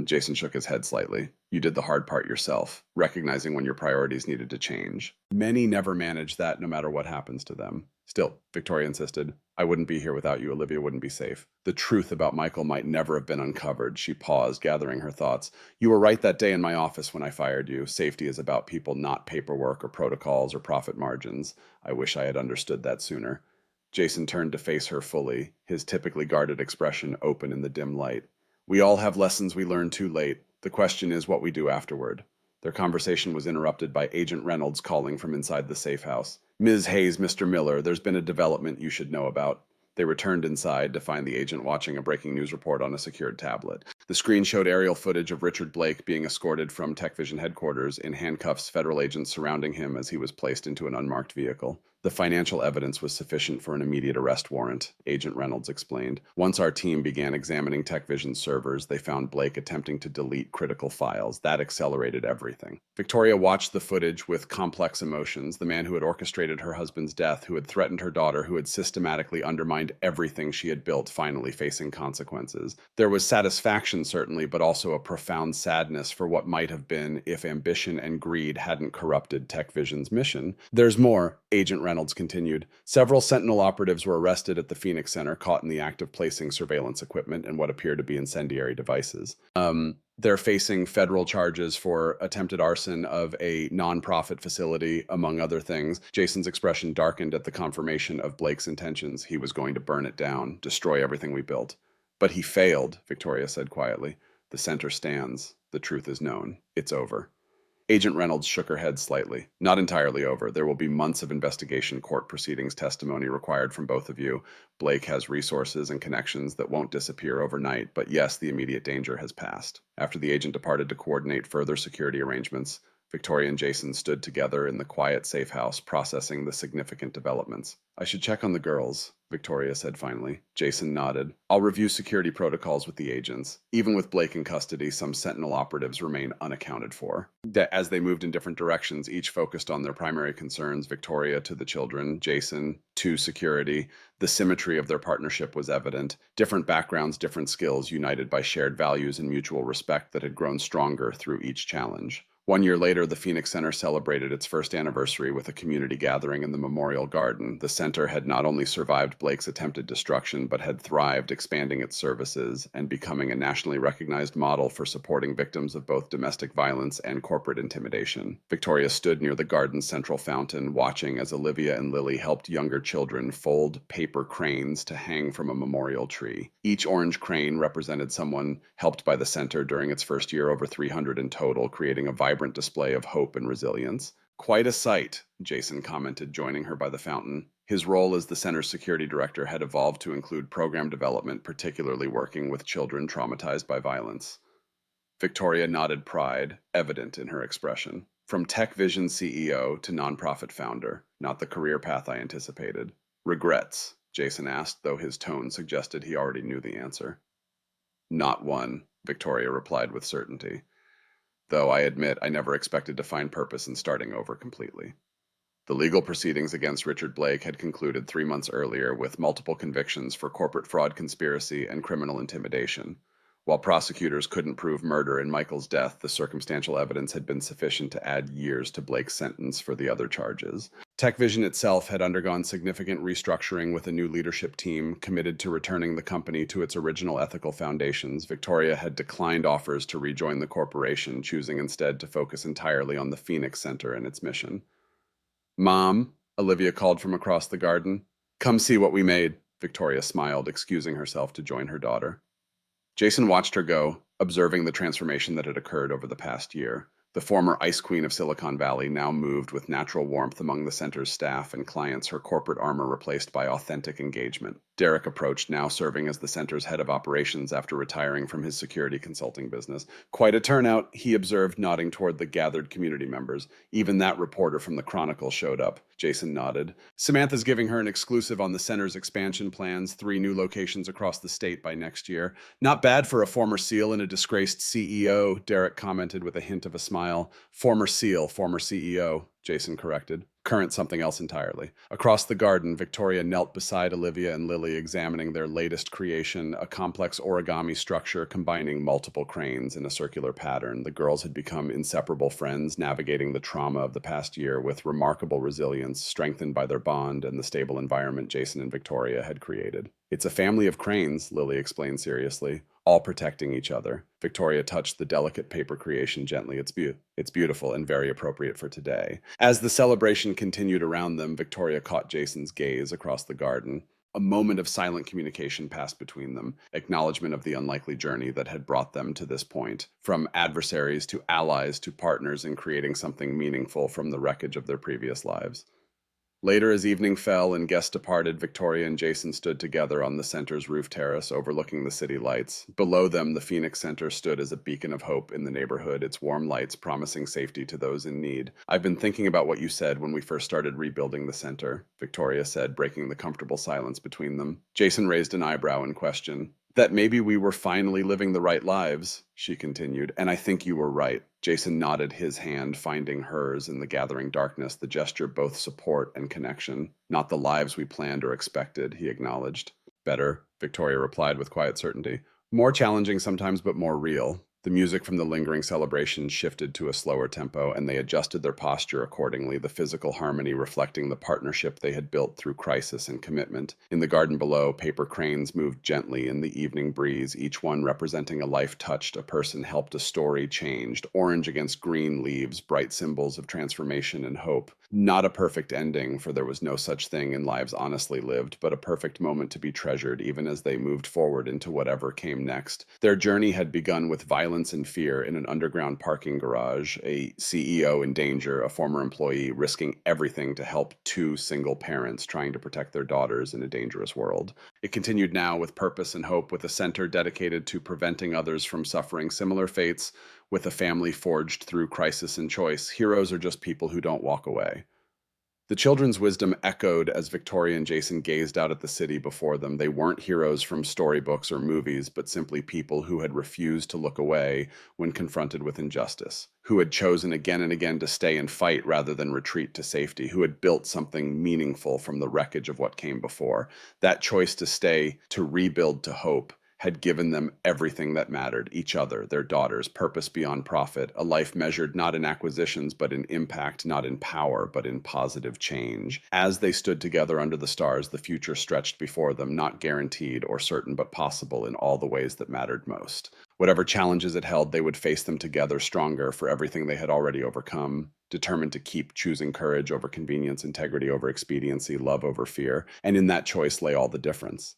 Speaker 1: Jason shook his head slightly. You did the hard part yourself, recognizing when your priorities needed to change. Many never manage that no matter what happens to them. Still, Victoria insisted, I wouldn't be here without you. Olivia wouldn't be safe. The truth about Michael might never have been uncovered. She paused, gathering her thoughts. You were right that day in my office when I fired you. Safety is about people, not paperwork or protocols or profit margins. I wish I had understood that sooner. Jason turned to face her fully, his typically guarded expression open in the dim light. We all have lessons we learn too late. The question is what we do afterward. Their conversation was interrupted by Agent Reynolds calling from inside the safe house. Ms. Hayes, Mr. Miller, there's been a development you should know about. They returned inside to find the agent watching a breaking news report on a secured tablet. The screen showed aerial footage of Richard Blake being escorted from TechVision headquarters in handcuffs, federal agents surrounding him as he was placed into an unmarked vehicle. The financial evidence was sufficient for an immediate arrest warrant, Agent Reynolds explained. Once our team began examining TechVision's servers, they found Blake attempting to delete critical files. That accelerated everything. Victoria watched the footage with complex emotions. The man who had orchestrated her husband's death, who had threatened her daughter, who had systematically undermined everything she had built, finally facing consequences. There was satisfaction, certainly, but also a profound sadness for what might have been if ambition and greed hadn't corrupted TechVision's mission. There's more, Agent Reynolds continued. Several Sentinel operatives were arrested at the Phoenix Center, caught in the act of placing surveillance equipment and what appear to be incendiary devices. They're facing federal charges for attempted arson of a nonprofit facility, among other things. Jason's expression darkened at the confirmation of Blake's intentions. He was going to burn it down, destroy everything we built. But he failed, Victoria said quietly. The center stands. The truth is known. It's over. Agent Reynolds shook her head slightly. Not entirely over. There will be months of investigation, court proceedings, testimony required from both of you. Blake has resources and connections that won't disappear overnight, but yes, the immediate danger has passed. After the agent departed to coordinate further security arrangements, Victoria and Jason stood together in the quiet safe house, processing the significant developments. I should check on the girls, Victoria said finally. Jason nodded. I'll review security protocols with the agents. Even with Blake in custody, some Sentinel operatives remain unaccounted for. As they moved in different directions, each focused on their primary concerns, Victoria to the children, Jason to security. The symmetry of their partnership was evident. Different backgrounds, different skills, united by shared values and mutual respect that had grown stronger through each challenge. 1 year later, the Phoenix Center celebrated its first anniversary with a community gathering in the Memorial Garden. The center had not only survived Blake's attempted destruction, but had thrived, expanding its services and becoming a nationally recognized model for supporting victims of both domestic violence and corporate intimidation. Victoria stood near the garden's central fountain, watching as Olivia and Lily helped younger children fold paper cranes to hang from a memorial tree. Each orange crane represented someone helped by the center during its first year, over 300 in total, creating a vibrant display of hope and resilience. Quite a sight, Jason commented, joining her by the fountain. His role as the center's security director had evolved to include program development, particularly working with children traumatized by violence. Victoria nodded, pride evident in her expression. From TechVision CEO to nonprofit founder, not the career path I anticipated. Regrets? Jason asked, though his tone suggested he already knew the answer. Not one, Victoria replied with certainty. Though I admit I never expected to find purpose in starting over completely. The legal proceedings against Richard Blake had concluded 3 months earlier with multiple convictions for corporate fraud, conspiracy, and criminal intimidation. While prosecutors couldn't prove murder in Michael's death, the circumstantial evidence had been sufficient to add years to Blake's sentence for the other charges. TechVision itself had undergone significant restructuring with a new leadership team committed to returning the company to its original ethical foundations. Victoria had declined offers to rejoin the corporation, choosing instead to focus entirely on the Phoenix Center and its mission. Mom, Olivia called from across the garden. Come see what we made. Victoria smiled, excusing herself to join her daughter. Jason watched her go, observing the transformation that had occurred over the past year. The former ice queen of Silicon Valley now moved with natural warmth among the center's staff and clients, her corporate armor replaced by authentic engagement. Derek approached, now serving as the center's head of operations after retiring from his security consulting business. Quite a turnout, he observed, nodding toward the gathered community members. Even that reporter from the Chronicle showed up. Jason nodded. Samantha's giving her an exclusive on the center's expansion plans, 3 new locations across the state by next year. Not bad for a former SEAL and a disgraced CEO, Derek commented with a hint of a smile. Former SEAL, former CEO, Jason corrected. Current something else entirely. Across the garden, Victoria knelt beside Olivia and Lily, examining their latest creation, a complex origami structure combining multiple cranes in a circular pattern. The girls had become inseparable friends, navigating the trauma of the past year with remarkable resilience, strengthened by their bond and the stable environment Jason and Victoria had created. It's a family of cranes, Lily explained seriously, all protecting each other. Victoria touched the delicate paper creation gently. It's beautiful and very appropriate for today. As the celebration continued around them, Victoria caught Jason's gaze across the garden. A moment of silent communication passed between them, acknowledgement of the unlikely journey that had brought them to this point, from adversaries to allies to partners in creating something meaningful from the wreckage of their previous lives. Later, as evening fell and guests departed, Victoria and Jason stood together on the center's roof terrace overlooking the city lights. Below them, the Phoenix Center stood as a beacon of hope in the neighborhood, its warm lights promising safety to those in need. "I've been thinking about what you said when we first started rebuilding the center," Victoria said, breaking the comfortable silence between them. Jason raised an eyebrow in question. "That maybe we were finally living the right lives," she continued, "and I think you were right." Jason nodded, his hand finding hers in the gathering darkness, the gesture both support and connection. "Not the lives we planned or expected," he acknowledged. "Better," Victoria replied with quiet certainty. "More challenging sometimes, but more real." The music from the lingering celebration shifted to a slower tempo, and they adjusted their posture accordingly, the physical harmony reflecting the partnership they had built through crisis and commitment. In the garden below, paper cranes moved gently in the evening breeze, each one representing a life touched, a person helped, a story changed. Orange against green leaves, bright symbols of transformation and hope. Not a perfect ending, for there was no such thing in lives honestly lived, but a perfect moment to be treasured, even as they moved forward into whatever came next. Their journey had begun with violence and fear in an underground parking garage, a CEO in danger, a former employee risking everything to help two single parents trying to protect their daughters in a dangerous world. It continued now with purpose and hope, with a center dedicated to preventing others from suffering similar fates, with a family forged through crisis and choice. Heroes are just people who don't walk away. The children's wisdom echoed as Victoria and Jason gazed out at the city before them. They weren't heroes from storybooks or movies, but simply people who had refused to look away when confronted with injustice, who had chosen again and again to stay and fight rather than retreat to safety, who had built something meaningful from the wreckage of what came before. That choice to stay, to rebuild, to hope, had given them everything that mattered: each other, their daughters, purpose beyond profit, a life measured not in acquisitions but in impact, not in power but in positive change. As they stood together under the stars, the future stretched before them, not guaranteed or certain but possible in all the ways that mattered most. Whatever challenges it held, they would face them together, stronger for everything they had already overcome, determined to keep choosing courage over convenience, integrity over expediency, love over fear. And in that choice lay all the difference.